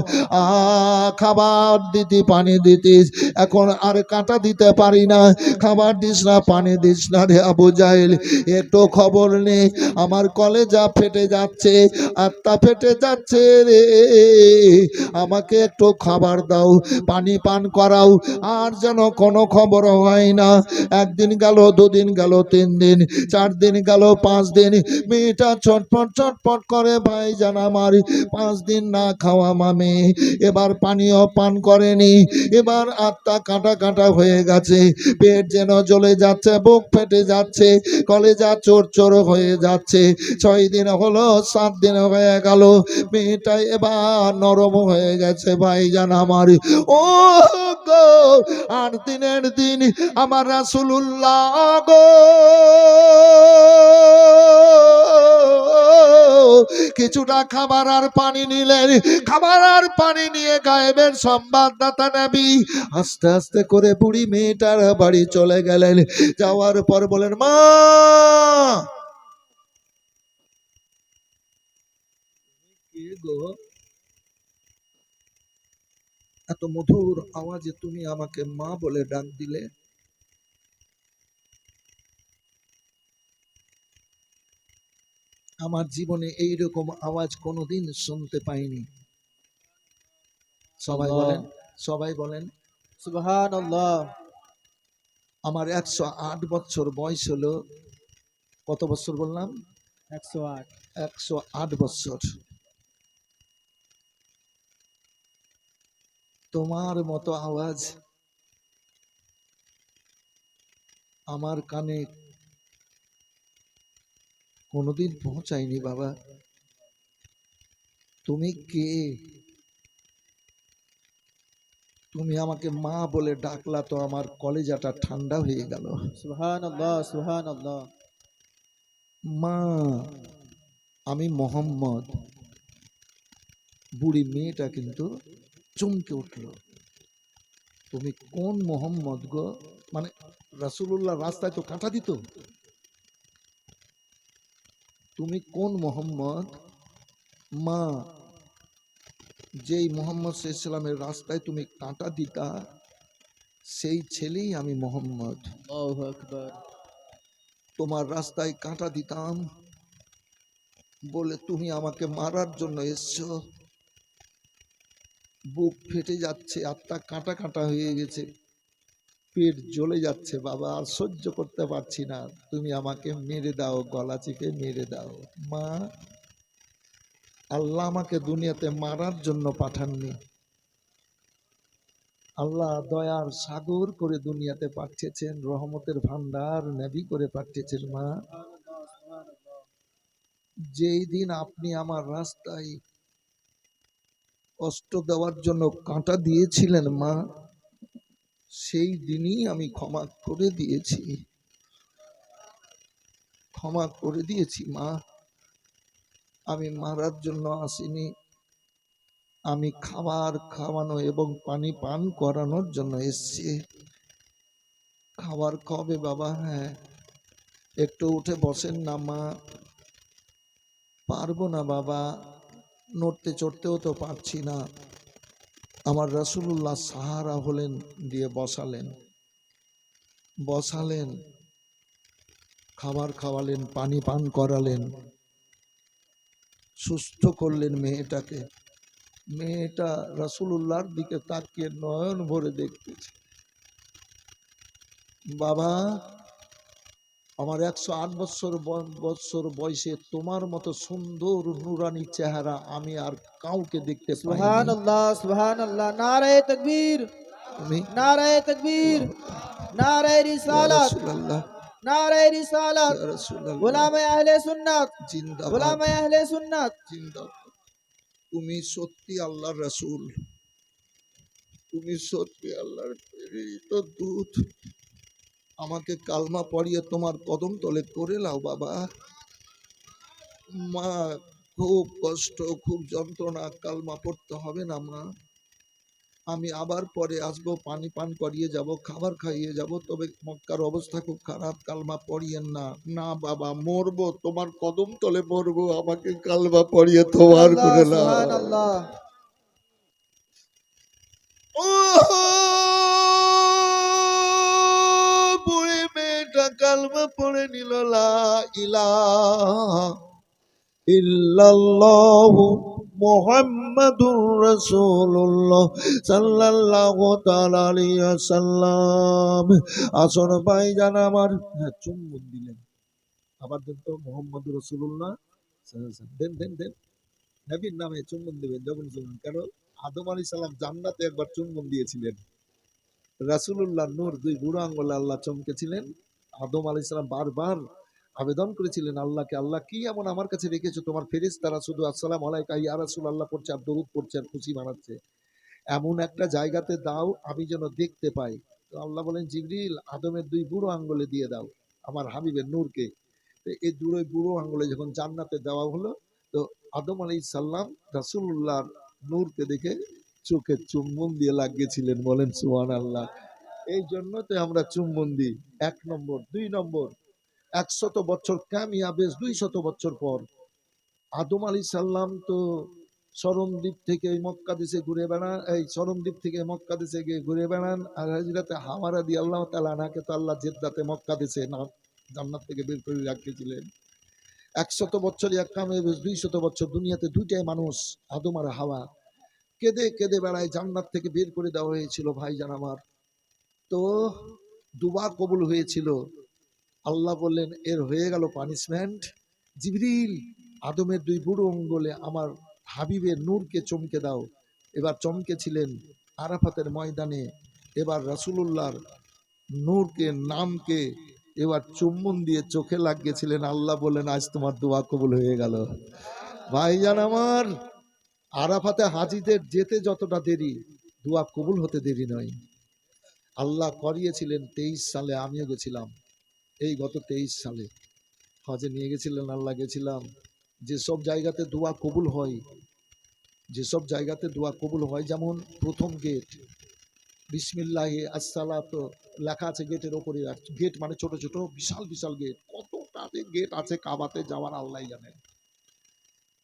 খাবার দিতি, পানি দিতিস, এখন আর কাঁটা দিতে পারি না, খাবার দিস না, পানি দিস না রে আবু জাহেল, একটু খবর নে, আমার কলেজা ফেটে যাচ্ছে, আত্মা ফেটে যাচ্ছে রে, আমাকে একটু খাবার দাও, পানি পান করাও। আর যেন কোনো খবর হয় না। একদিন গেল, দুদিন গেল, 3 দিন, 4 দিন গেল, 5 দিন, মেয়েটা ছটফট ছটফট করে। ভাইজান আমার, 5 দিন না খাওয়া মামে, এবার পানিও পান করেনি, এবার আত্মা কাঁটা কাঁটা হয়ে গেছে, পেট যেন জ্বলে যাচ্ছে, বুক ফেটে যাচ্ছে, কলেজা চোর চোর হয়ে যাচ্ছে। 6 দিন হলো, 7 দিন হয়ে গেল, মেয়েটা এবার নরম হয়ে গেছে। ভাইজান আমার, ও গো, 8 দিনের দিন আমার রাসূলুল্লাহ গো, কিছুটা খাবার আর পানি নিলেন, খাবার আর পানি নিয়ে গায়েবের সংবাদদাতা নবী আস্তে আস্তে করে বুড়ি মেয়েটার বাড়ি চলে গেলেন। যাওয়ার পর বলেন, মা, কে গো, এত মধুর আওয়াজে তুমি আমাকে মা বলে ডাক দিলে? আমার জীবনে এইরকম আওয়াজ কোনোদিন শুনতে পাইনি। সবাই বলেন, সবাই বলেন সুবহানাল্লাহ। আমার 108 বছর বয়স হলো। কত বছর বললাম? 108। 108 বছর। তোমার মতো আওয়াজ আমার কানে কোনোদিন পৌঁছায়নি বাবা। তুমি কে? তুমি আমাকে মা বলে ডাকলা তো আমার কলেজাটা ঠান্ডা হয়ে গেল। সুবহানাল্লাহ, সুবহানাল্লাহ। মা, আমি মোহাম্মদ। বুড়ি মেয়েটা কিন্তু চমকে উঠল, তুমি কোন মোহাম্মদ গো? মানে রাসূলুল্লাহ রাস্তায় তো কাঁটা দিত, তুমি কোন মোহাম্মদ? মা, যেই মোহাম্মদ সাল্লামের রাস্তায় তুমি কাঁটা দিতা, সেই ছেলেই আমি মোহাম্মদ। আল্লাহু আকবার। তোমার রাস্তায় কাঁটা দিতাম বলে তুমি আমাকে মারার জন্য এসছো। বুক ফেটে যাচ্ছে, আত্মা কাঁটা কাঁটা হয়ে গেছে, পেট জ্বলে যাচ্ছে বাবা, আর সহ্য করতে পারছি না, তুমি আমাকে মেরে দাও, গলা চিপে মেরে দাও। মা, আল্লাহ আমাকে দুনিয়াতে মারার জন্য পাঠাননি, আল্লাহ দয়ার সাগর করে দুনিয়াতে পাঠিয়েছেন, রহমতের ভান্ডার নবী করে পাঠিয়েছেন। মা, যেই দিন আপনি আমার রাস্তায় কষ্ট দেওয়ার জন্য কাঁটা দিয়েছিলেন মা, সেই দিনই আমি ক্ষমা করে দিয়েছি, ক্ষমা করে দিয়েছি মা। আমি মারার জন্য আসিনি, আমি খাবার খাওয়ানো এবং পানি পান করানোর জন্য এসেছি। খাবার কবে বাবা? হ্যাঁ, একটু উঠে বসেন না মা। পারবো না বাবা, নড়তে চড়তেও তো পারছি না। আমার রাসূলুল্লাহ সাহারা হলেন, দিয়ে বসালেন, বসালেন, খাবার খাওয়ালেন, পানি পান করালেন, সুস্থ করলেন মেয়েটাকে। মেয়েটা রাসূলুল্লাহর দিকে তাকিয়ে নয়ন ভরে দেখতেছে, বাবা, আমার 108 বছর বয়সে তোমার মতো সুন্দর নুরানি চেহারা আমি আর কাউকে দেখতে পাইনি। সুবহানাল্লাহ, সুবহানাল্লাহ। নারায়ে তাকবীর, তুমি নারায়ে তাকবীর, নারায়ে রিসালাত, রাসূলুল্লাহ, নারায়ে রিসালাত, রাসূলুল্লাহ, উলামায়ে আহলে সুন্নাত, জিন্দাবাদ, উলামায়ে আহলে সুন্নাত। জিন্দাবাদ। তুমি সত্যি আল্লাহর রাসূল। তুমি সত্যি আল্লাহর প্রেরিত দূত, আমাকে কালমা পড়িয়ে তোমার কদম তলে করে নাও বাবা। মা, খুব কষ্ট, খুব যন্ত্রণা, কালমা পড়তে হবে না মা, আমি আবার পরে আসবো, পানি পান করিয়ে যাব, খাবার খাইয়ে যাব, তবে মক্কার অবস্থা খুব খারাপ, কালমা পড়িয়েন না। না বাবা, মরবো তোমার কদম তলে মরবো, আমাকে কালমা পড়িয়ে তোমার আল্লাহ করে নাও। সুবহান আল্লাহ। ও বুড়ি মেয়েটা কালমা পড়ে নিল, লা ইলাহা ইল্লাল্লাহু মুহাম্মাদুর রাসূলুল্লাহ সাল্লাল্লাহু তাআলা আলাইহি ওয়াসাল্লাম। আসর ভাইজান আমার, হ্যাঁ চুম্বন দিলেন, আবার দেন তো মুহাম্মাদুর রাসূলুল্লাহ সাল্লাল্লাহু আলাইহি ওয়াসাল্লাম, দেন দেন দেন, নবীর নামে চুম্বন দেবেন যখন চুম্বন, কেন আদম আলাইহিস সালাম জান্নাতে একবার চুম্বন দিয়েছিলেন, রাসূলুল্লাহ নূর দুই বুড়ো আঙ্গুলে আল্লাহ চমকেছিলেন, আদম আলাইহিস সালাম বারবার আবেদন করেছিলেন আল্লাহকে, আল্লাহ কি এমন আমার কাছে রেখেছো, তোমার ফেরেশতারা শুধু আসসালামু আলাইকা ইয়া রাসূলুল্লাহ পড়ছে আর দরুদ পড়ছে আর খুশি মানাচ্ছে, এমন একটা জায়গাতে দাও আমি যেন দেখতে পাই। তো আল্লাহ বলেন জিবরিল, আদমের দুই বুড়ো আঙ্গুলে দিয়ে দাও আমার হাবিবের নূরকে। তো এই দুই বুড়ো আঙ্গুলে যখন জান্নাতে দেওয়া হলো, তো আদম আলাইহিস সালাম রাসূলুল্লাহর নূরকে দেখে চোখে চুম্বন দিয়ে লাগিয়েছিলেন, বলেন সুবহানাল্লাহ। এই জন্য তো আমরা চুম্বন দিই, 1 নম্বর। 2 নম্বর, 100 বছর কামিয়াবেশ, 200 বছর পর আদম আলী সাল্লাম তো শরণদ্বীপ থেকে মক্কা দেশে ঘুরে বেড়ান, এই শরণদ্বীপ থেকে মক্কা দেশে গিয়ে ঘুরে বেড়ান, আর হাজরাতে হাওয়া রাদিয়াল্লাহু তাআলা আনহাকে তো আল্লাহ জেদ্দাতে মক্কা দেশে না জান্নাত থেকে বের করে রাখিয়েছিলেন। 100 বছর এক কামিয়াবেশ, 200 বছর দুনিয়াতে দুইটাই মানুষ, আদম আর হাওয়া, কেঁদে কেঁদে বেড়ায়, জান্নাত থেকে বের করে দেওয়া হয়েছিল ভাইজান আমার। তো দুবার কবুল হয়েছিল, আল্লাহ বললেন এর হয়ে গেল পানিশমেন্ট, জিবরিল আদমের দুই বুড়ো আঙ্গুলে আমার হাবিবের নূরকে চমকে দাও। এবার চমকেছিলেন আরাফাতের ময়দানে, এবার রাসূলুল্লাহর নূরকে নামকে এবার চুম্বন দিয়ে চোখে লাগিয়েছিলেন, আল্লাহ বললেন আজ তোমার দোয়া কবুল হয়ে গেল। ভাইজান আমার, আরাফাতে হাজিদের যেতে যতটা দেরি, দোয়া কবুল হতে দেরি নয়। আল্লাহ করিয়েছিলেন 23 সালে, আমিও গেছিলাম, এই গত 23 সালে হজে নিয়ে গেছিলেন আল্লাহ, গেছিলাম। যেসব জায়গাতে দোয়া কবুল হয়, যেসব জায়গাতে দোয়া কবুল হয়, যেমন প্রথম গেট বিসমিল্লাহি আসসালাতু লেখা আছে গেটের ওপরে, গেট মানে ছোট ছোট বিশাল বিশাল গেট, কতটা যে গেট আছে কাবাতে যাওয়ার আল্লাহ জানেন।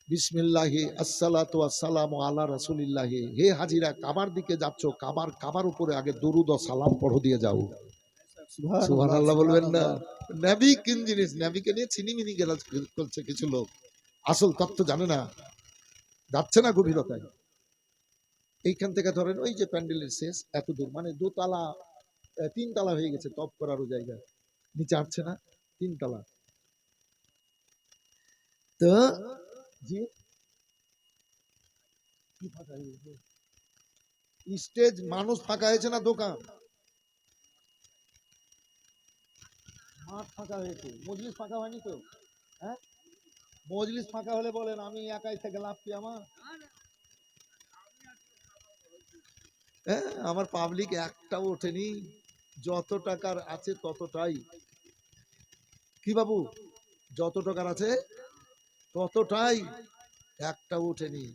বিসমিল্লাহি আসসালাতু আসসালামু আলা রাসূলিল্লাহি, হে হাজিরা কাবার দিকে যাচ্ছ, কাবার উপরে আগে দরুদ ও সালাম পড়ো দিয়ে যাও। সুবহানাল্লাহ বলবেন না? নবী কোন জিনিস, নবীকে নিয়ে ছিনিমিনি গেলা করছে কিছু লোক, আসল তত্ত্ব জানে না, যাচ্ছে না গভীরতায়। এইখান থেকে ধরেন ওই যে প্যান্ডেলের শেষ এত দূর, মানে 2 তালা 3 তালা হয়ে গেছে তপ করারও জায়গা, নিচে আসছে না, 3 তালা। তো জি কি ফাঁকা হয়েছে? স্টেজ মানুষ ফাঁকা হয়েছে না দোকান? মাঠ ফাঁকা হয়েছে, মজলিস ফাঁকা হয়নি তো? হ্যাঁ, মজলিস ফাঁকা হলে বলেন, আমি একাই থেকে লাভ কি আমার? হ্যাঁ, আমার পাবলিক একটাও ওঠেনি, যত টাকার আছে ততটাই। কি বাবু, যত টাকার আছে ততটাই, একটাও ওঠেনি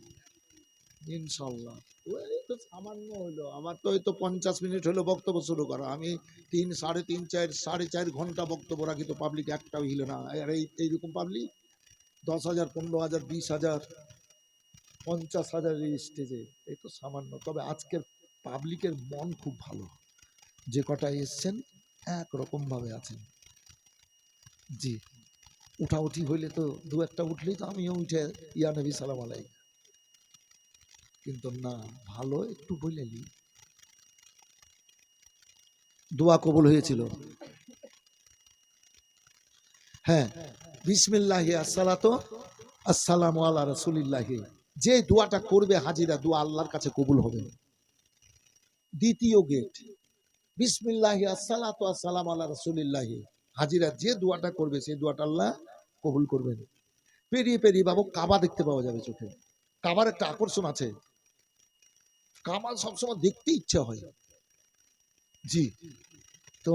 ইনশাল্লাহ। ওই তো সামান্য হলো, আমার তো হয়তো 50 মিনিট হলো বক্তব্য শুরু করা, আমি 3, 3.5, 4, 4.5 ঘন্টা বক্তব্য রাখি, তো পাবলিক একটাও হিলে না। আর এইরকম পাবলিক 10,000, 15,000, 20,000, 50,000 স্টেজে, এই তো সামান্য। তবে আজকের পাবলিকের মন খুব ভালো, যে কটা এসছেন একরকম ভাবে আছেন। জি, উঠাউঠি হইলে তো 2-1টা উঠলেই তো আমিও উঠে ইয়া নবী সালাম আলাই, কিন্তু না, ভালো একটু বলেলি। দোয়া কবুল হয়েছিল। হ্যাঁ, বিসমিল্লাহি আসসালাতু আসসালামু আলা রাসূলিল্লাহি, যে দোয়াটা করবে হাজিরা, দোয়া আল্লাহর কাছে কবুল হবে। দ্বিতীয় গেট বিসমিল্লাহি আসসালাতু আসসালামু আলা রাসূলিল্লাহি, হাজিরা যে দোয়াটা করবে সেই দোয়াটা আল্লাহ কবুল করবেন। পেরিয়ে পেরিয়ে বাবু কাবা দেখতে পাওয়া যাবে চোখে, কাবার একটা আকর্ষণ আছে। কাবা সবসময় দেখতে ইচ্ছে হয়। জি, তো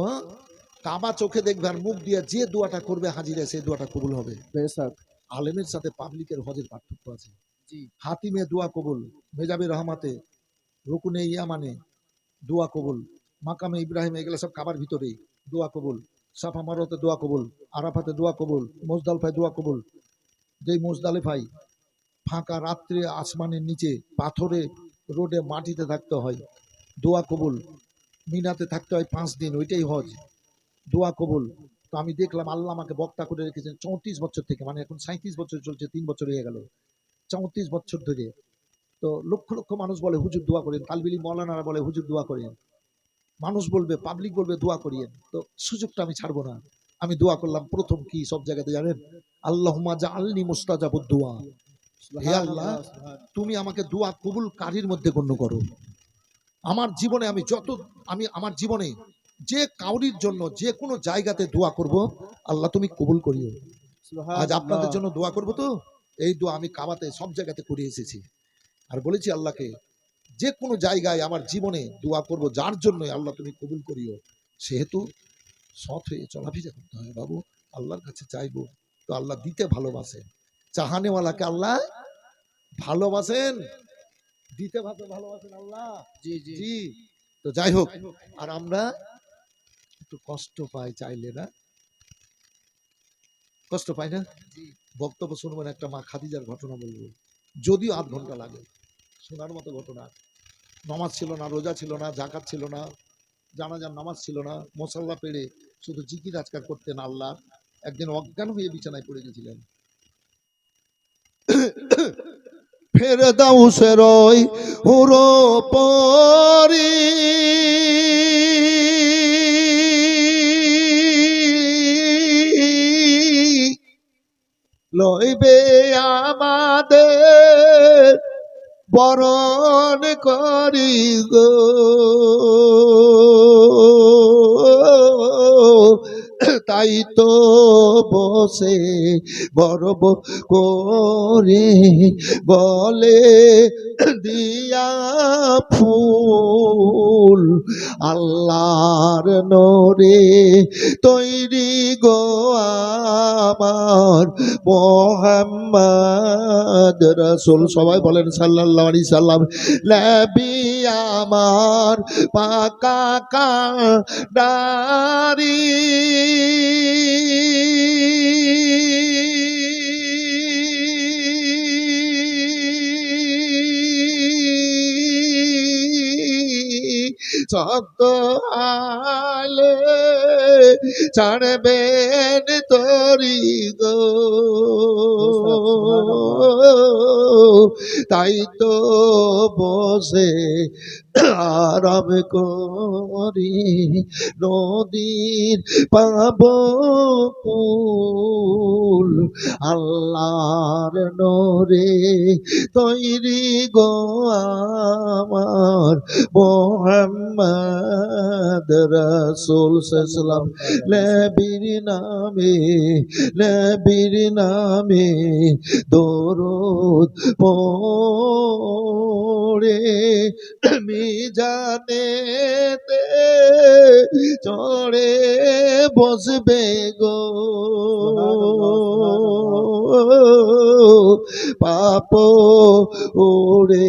কাবা চোখে দেখবে আর মুখ দিয়ে যে দোয়াটা করবে হাজিরা সেই দোয়াটা কবুল হবে। बेशक আলেমের সাথে পাবলিকের হজের পার্থক্য আছে। जी হাতিমে দোয়া কবুল, মেজাবে রহমাতে, রুকুনে ইয়ামানে দোয়া কবুল, মাকামে ইব্রাহিম, এগুলো সব কাবার ভিতরেই দোয়া কবুল। সাফা মারোতে দোয়া কবুল, আরাফাতে দোয়া কবুল, মুজদালিফায় দোয়া কবুল। যেই মুজদালিফায় ফাঁকা রাত্রে আসমানের নিচে পাথরে রোডে মাটিতে থাকতে হয়, দোয়া কবুল। মিনাতে থাকতে হয় 5 দিন, ওইটাই হজ, দোয়া কবুল। তো আমি দেখলাম আল্লাহ আমাকে বক্তা করে রেখেছেন 34 বছর থেকে, মানে এখন 37 বছর চলছে, 3 বছর হয়ে গেল, 34 বছর ধরে। তো লক্ষ লক্ষ মানুষ বলে হুজুর দোয়া করেন, তালবিলি মৌলানারা বলে হুজুর দোয়া করেন, মানুষ বলবে, পাবলিক বলবে দোয়া করিয়েন। তো সুযোগটা আমি ছাড়বো না। আমি দোয়া করলাম, প্রথম কি সব জায়গাতে জানেন, আল্লাহুম্মা জাআলনি মুস্তাজাবুদ দুয়া, হে सुभान আল্লাহ अल्लाह सुभान তুমি আমাকে দোয়া কবুলকারীর মধ্যে গণ্য করো। আমার জীবনে আমি আমার জীবনে যে কাউরির জন্য যে কোনো জায়গাতে দোয়া করব, আল্লাহ তুমি কবুল করিও। सुभान আজ আপনাদের अल्लाह জন্য দোয়া করব, তো এই দোয়া আমি কাবাতে সব জায়গাতে করে এসেছি। আর বলেছি আল্লাহকে, যে কোনো জায়গায় আমার জীবনে দোয়া করব যার জন্য, আল্লাহ তুমি কবুল করিও। সেহেতু সৎ হয়ে চলাফেরা করতে হয় বাবু, আল্লাহর কাছে চাইবো। তো আল্লাহ দিতে ভালোবাসেন, চাহানেওয়ালাকে আল্লাহ ভালোবাসেন, দিতে ভালোবাসেন আল্লাহ। जी जी জি, তো যাই হোক, আর আমরা একটু কষ্ট পাই চাইলে না, কষ্ট পাই না। বক্তব্য শুনবেন, একটা মা খাদিজার ঘটনা বলবো, যদিও 8 ঘন্টা লাগে, শোনার মতো ঘটনা। নামাজ ছিল না, রোজা ছিল না, জাকাত ছিল না, জানাজার নামাজ ছিল না, মুসাল্লা পেড়ে শুধু জিকির আজকার করতেন আল্লাহ। একদিন অজ্ঞান হয়ে বিছানায় পড়ে গেছিলেন। ফেরদাউসের ওই হুরো পরি লইবে আমাদের বরণ করি গো, তাই তো বসে গর্ব করে বলে দিয়া ফুল, আল্লাহর নূরে তৈরি গো আমার মোহাম্মদ রাসূল। সবাই বলেন সাল্লাল্লাহু আলাইহি সাল্লাম। নবী আমার পাকা কাঁদারি, শক্ত আলে ছাড়বেন তরি গো, তাই তো বসে আরাম করি নদীর পাব কুল, আল্লাহর নূরে তৈরি গো আমার মোহাম্মদ রাসূল সাল্লাল্লাহু আলাইহি নবীর নামে দরুদ পড়ে মিজানেতে চড়ে বসবে গো, পাপ ওরে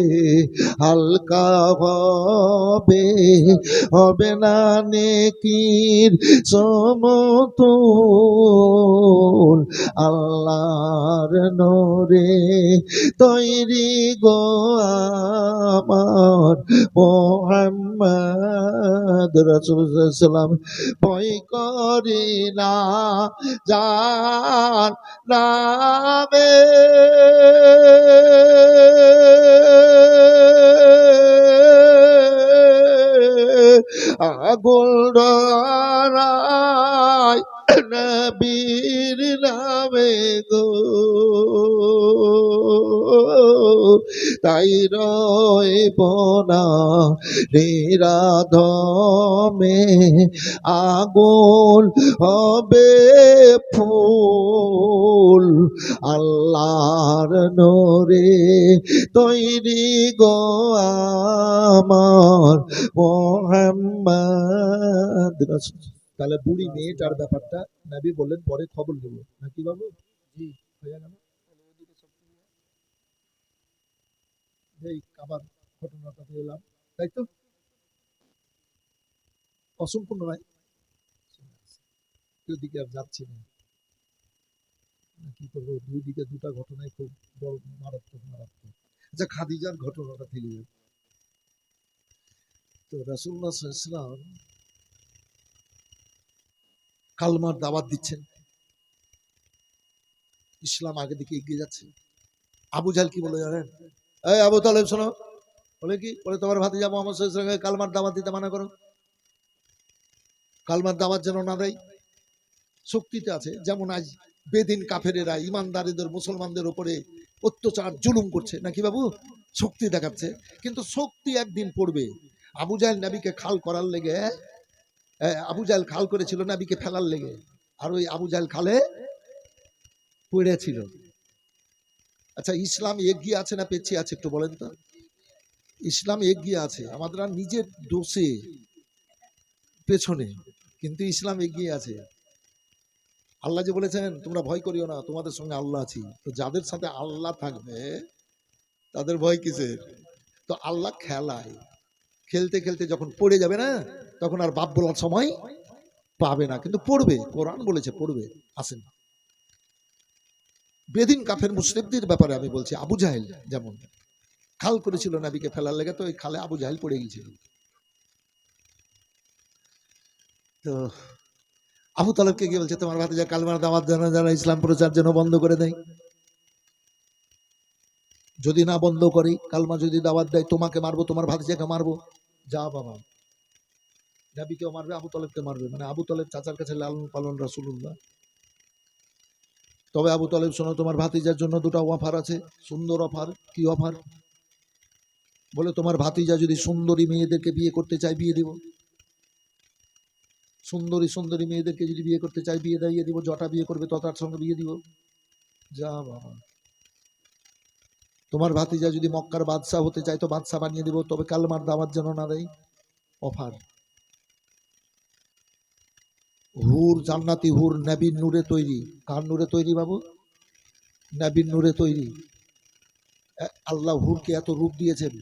হালকা হবে, হবে না নেকির সমতুল, আল্লাহর নূরে তৈরি গো আমার মোহাম্মদ রাসূল সাল্লাল্লাহু আলাইহি সাল্লাম। ভয় করি না যার নামে আগুন ধরায় নবীর নামে গো, তাই রইব না নিরাধমে, আগুন হবে ফুল আল্লাহর নূরে তৈরি গো আমার মোহাম্মদ রাসূল। তাহলে বুড়ি মেয়েটার ব্যাপারটা নবী বললেন পরে খবর দেব নাকি বাবু? জি হয়ে গেল। এই আবার ঘটনাটাতে এলাম, তাই তো অসম্পূর্ণ নয়, দিকে আর যাচ্ছি না, কি করবো, দুই দিকে দুটা ঘটনায় খুব বড় মারাত্মক মারাত্মক। আচ্ছা খাদিজার ঘটনাটা থেকে যাবে। তো রাসূলুল্লাহ সাল্লাল্লাহু আলাইহি ওয়াসাল্লাম কালমার দাওয়াত দিচ্ছেন, ইসলাম আগে দিকে এগিয়ে যাচ্ছে। আবু জাহেল কি বলে জানেন? এই আবু তালেব শোনো, বলে কি বলে, তোমার ভাতিজা মুহাম্মদ সাল্লাল্লাহু আলাইহি ওয়াসাল্লামকে কালমার দাওয়াত দিতে মানা করো, কালমার দাওয়াত যেন না দেয়। শক্তিতে আছে, যেমন আজ বেদিন কাফেরেরা ইমানদারীদের মুসলমানদের উপরে অত্যাচার জুলুম করছে নাকি বাবু, শক্তি দেখাচ্ছে, কিন্তু শক্তি একদিন পড়বে। আবু জাহেল নবীকে খাল করার লেগে, আবু জাহেল খাল করেছিল নবীকে ফেলার লেগে, আর ওই আবু জাহেল খালে পড়েছিল। আচ্ছা ইসলাম এগিয়ে আছে না পেছিয়ে আছে একটু বলেন তো? ইসলাম এগিয়ে আছে, আমাদের নিজের দোষে পেছনে, কিন্তু ইসলাম এগিয়ে আছে। আল্লাহ যে বলেছেন তোমরা ভয় করিও না, তোমাদের সঙ্গে আল্লাহ আছি। তো যাদের সাথে আল্লাহ থাকবে তাদের ভয় কিসের? তো আল্লাহ খেলায়, খেলতে খেলতে যখন পড়ে যাবে না, তখন আর বাপ বলার সময় পাবে না, কিন্তু পড়বে, কোরআন বলেছে পড়বে। আসেন বেদিন কাফের মুশরিকদের ব্যাপারে আমি বলছি। আবু জাহেল যেমন খাল করেছিল নবীকে ফেলার লেগে, তো ওই খালে আবু জাহেল পড়ে গিয়েছিল। তো আবু তালেবকে গিয়ে বলছে তোমার ভাতিজা কালমার দাওয়াত যেন যারা ইসলাম প্রচার জন্য বন্ধ করে দেয়, যদি না বন্ধ করি, কালমা যদি দাওয়াত দেয় তোমাকে মারবো, তোমার ভাতিজাকে মারবো। যা বাবা, নবীকেও মারবে আবু তালেবকে মারবে, মানে আবু তালেব চাচার কাছে লালন পালন রাসূলুল্লাহ। তবে আবু তালেব শোনো, তোমার ভাতিজার জন্য দুটো অফার আছে, সুন্দর অফার। কি অফার? বলে তোমার ভাতিজা যদি সুন্দরী মেয়েদেরকে বিয়ে করতে চায় বিয়ে দিব, সুন্দরী সুন্দরী মেয়েদেরকে যদি বিয়ে করতে চায় বিয়ে দিয়ে দিব, জটা বিয়ে করবে ততার সঙ্গে বিয়ে দিব। যা বাবা, তোমার ভাতিজা যদি মক্কার বাদশাহ হতে চায় তো বাদশাহ বানিয়ে দিব, তবে কালমার দাওয়াত যেন না দেয়। অফার। হুর জান্নাতি হুর নবীর নূরে তৈরি। কার নূরে তৈরি বাবু? নবীর নূরে তৈরি। আল্লাহ হুরকে এত রূপ দিয়েছেন,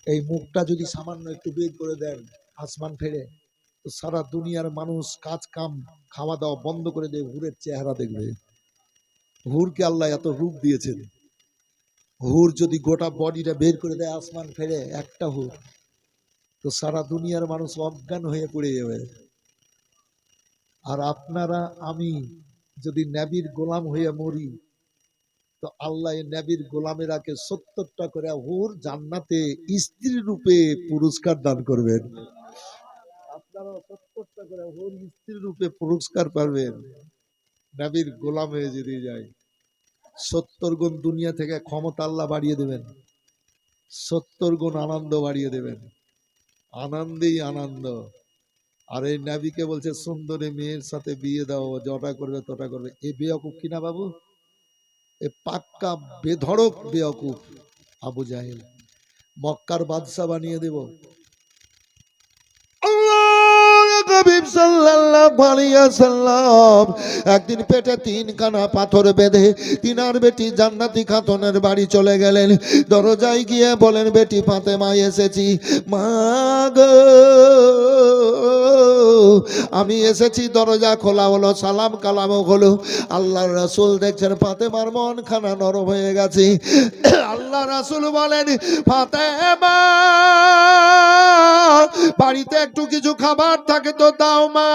এই মুখটা যদি সামান্য একটু বের করে দেন আসমান ফেরে, তো সারা দুনিয়ার মানুষ কাজ কাম খাওয়া দাওয়া বন্ধ করে দেবে, হুরের চেহারা দেখবে। হুরকে আল্লাহ এত রূপ দিয়েছেন, হুর যদি গোটা বডিটা বের করে দেয় আসমান ফেরে একটা হুর, তো সারা দুনিয়ার মানুষ অজ্ঞান হয়ে পড়ে যাবে। আর আপনারা আমি যদি নবীর গোলাম হয়ে মরি, তো আল্লাহ নবীর গোলামেরাকে 70টা করে হুর জান্নাতে স্ত্রী রূপে পুরস্কার দান করবেন। আপনারা 70টা করে হুর স্ত্রী রূপে পুরস্কার পাবেন নবীর গোলাম হয়ে যদি যায়। 70 গুণ দুনিয়া থেকে ক্ষমতা আল্লাহ বাড়িয়ে দেবেন, 70 গুণ আনন্দ বাড়িয়ে দেবেন, আনন্দেই আনন্দ। আর এই নবীকে বলছে সুন্দরী মেয়ের সাথে বিয়ে দাও, যটা করবে তটা করবে। এ বেয়াকুফ কিনা বাবু? এ পাক্কা বেধড়ক বেয়াকুফ আবু জাহেল। মক্কার বাদশা বানিয়ে দেব। একদিন পেটে 3 কানা পাথর বেঁধে তিনার বেটি জান্নাতি খাতুনের বাড়ি চলে গেলেন। দরজায় গিয়ে বলেন বেটি ফাতেমা এসেছি। মা গো আমি এসেছি। দরজা খোলা হলো, সালাম কালাম হলো। আল্লাহর রাসূল দেখছেন ফাতেমার মন খানা নরম হয়ে গেছে। আল্লাহ রাসূল বলেন ফাতেমা বাড়িতে একটু কিছু খাবার থাকে তো দাও মা।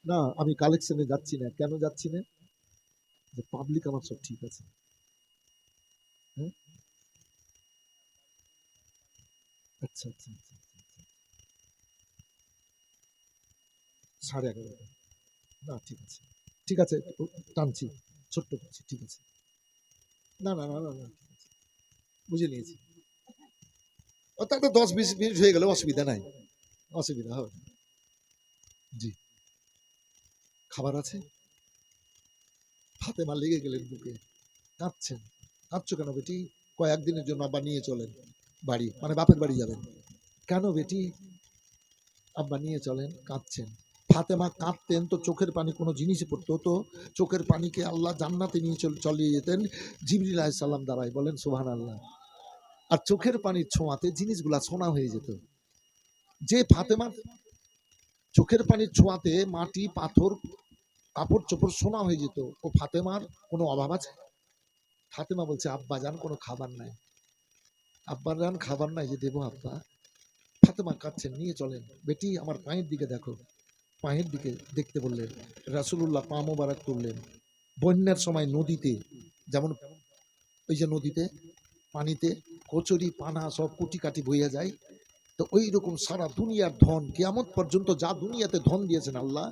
না আমি কালেকশনে যাচ্ছি না। কেন যাচ্ছি না? যে পাবলিক আমার সব ঠিক আছে। হ্যাঁ আচ্ছা আচ্ছা আচ্ছা, 11:30। না ঠিক আছে, ঠিক আছে টানছি। ছোট্ট করছি, ঠিক আছে। না না না না না, ঠিক আছে, বুঝে নিয়েছি। ও তো একটা 10-20 মিনিট হয়ে গেলে অসুবিধা নাই, অসুবিধা হবে না। জি, খাবার আছে। ফাতেমা লেগে গেলেন বুকে, কাঁদছেন। কাঁদছো কেন বেটি? কয়েকদিনের জন্য আব্বা নিয়ে চলেন বাড়ি, মানে বাপের বাড়ি যাবেন। কেন বেটি? আব্বা নিয়ে চলেন। কাঁদছেন। ফাতেমা কাঁদতেন তো চোখের পানি কোনো জিনিসে পড়তো তো, চোখের পানিকে আল্লাহ জান্নাতে নিয়ে চলিয়ে যেতেন জিবরিল আলাইহিস সালাম দ্বারাই, বলেন সুবহানাল্লাহ। আর চোখের পানির ছোঁয়াতে জিনিসগুলা সোনা হয়ে যেত। যে ফাতেমার চোখের পানির ছোঁয়াতে মাটি, পাথর, কাপড় চোপড় সোনা হয়ে যেত, ও ফাতেমার কোনো অভাব আছে? ফাতেমা বলছে, আব্বা জান কোনো খাবার নাই, আব্বা জান খাবার নাই যে দেবো আব্বা। ফাতেমা কাঁদছেন, নিয়ে চলেন। বেটি আমার পায়ের দিকে দেখো। পায়ের দিকে দেখতে বললেন। রাসূলুল্লাহ পা মোবারক তুললেন। বন্যার সময় নদীতে যেমন, ওই যে নদীতে পানিতে কচুরি পানা সব কুটি কাটি বইয়া যায়, তো ওই রকম সারা দুনিয়ার ধন কিয়ামত পর্যন্ত যা দুনিয়াতে ধন দিয়েছেন আল্লাহ,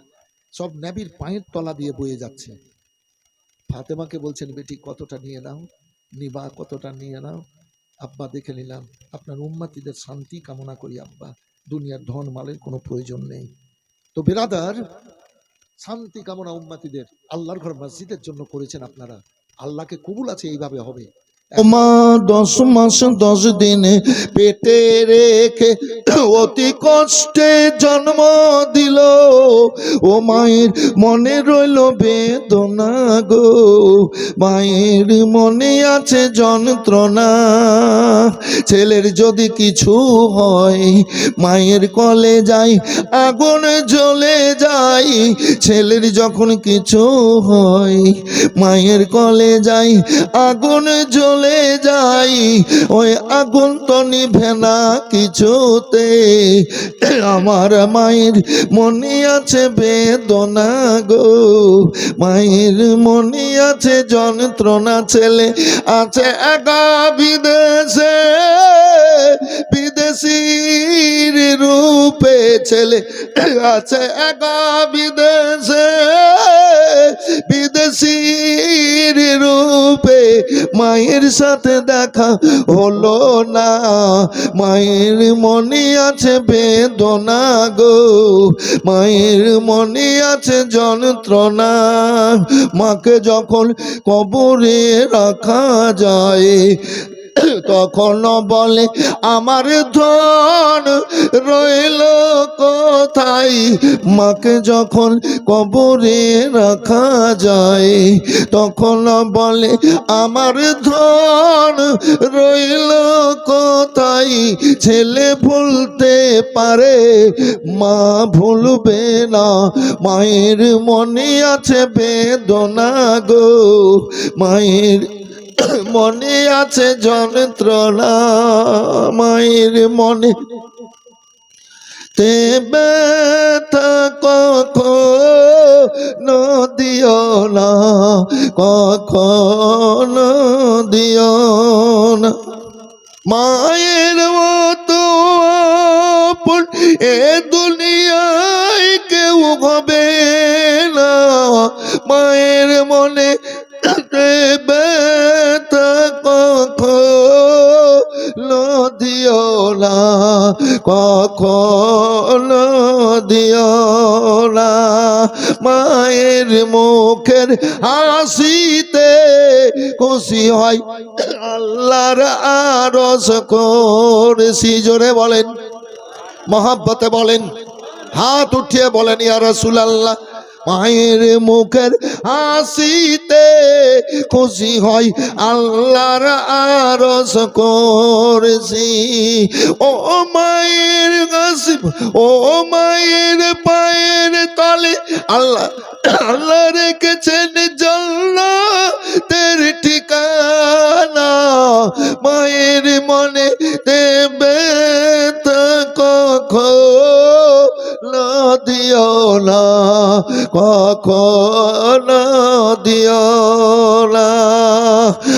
সব নবীর পায়ের তলা দিয়ে বয়ে যাচ্ছে। ফাতেমাকে বলছেন, বেটি কতটা নিয়ে নাও, নিবা কতটা নিয়ে নাও। আব্বা দেখে নিলাম, আপনার উম্মতিদের শান্তি কামনা করি আব্বা, দুনিয়ার ধন মালের কোনো প্রয়োজন নেই। তো বিরাদার, শান্তি কামনা উম্মতিদের আল্লাহর ঘর মসজিদের জন্য করেছেন আপনারা, আল্লাহকে কবুল আছে, এইভাবে হবে। মা 10 মাস 10 দিন পেটে রেখে অতি কষ্টে জন্ম দিল, ও মায়ের মনে রইল বেদনা গো, মায়ের মনে আছে যন্ত্রণা। ছেলের যদি কিছু হয় মায়ের কলে যাই, আগুন জ্বলে যাই। ছেলের যখন কিছু হয় মায়ের কলে যাই, আগুন জ্বলে যাই। ওই আগুন তো নিভে না কিছুতে, আমার মায়ের মনে আছে বেদনা গো, মায়ের মনে আছে যন্ত্রণা। ছেলে আছে একা বিদেশে, বিদেশির রূপে ছেলে আছে একা বিদেশে, বিদেশির রূপে মায়ের সাথে দেখা হলো না, মায়ের মনে আছে বেদনা গো, মায়ের মনে আছে যন্ত্রণা। মাকে যখন কবরে রাখা যায় তখন বলে, আমার ধন রইল কোথায়? মাকে যখন কবরে রাখা যায় তখন বলে, আমার ধন রইল কোথায়? ছেলে ভুলতে পারে মা ভুলবে না, মায়ের মনে আছে বেদনা গো, মায়ের মনে আছে যন্ত্রণা। মায়ের মনে তে ব্যথা কখনো দিও না, কখনো দিও না। মায়ের মতো আপন এ দুনিয়ায় কেউ হবে না, মায়ের মনে ব্যথা কখনো দিও না, কখনো দিও না। মায়ের মুখের হাসিতে খুশি হয় আল্লাহর আরশ কুরসি। জোরে বলেন, মহব্বতে বলেন, হাত উঠিয়ে বলেন, ইয়া রাসূলুল্লাহ। মায়ের মুখের হাসিতে খুশি হয় আল্লাহর আরশ কুরসি। ও মায়ের হাসি, ও মায়ের পায়ের তলে আল্লাহ, আল্লাহ রেখেছেন জান্নাতের ঠিকানা। মায়ের মনে দেবে তা কখনো দিও না, কখনো দিও না।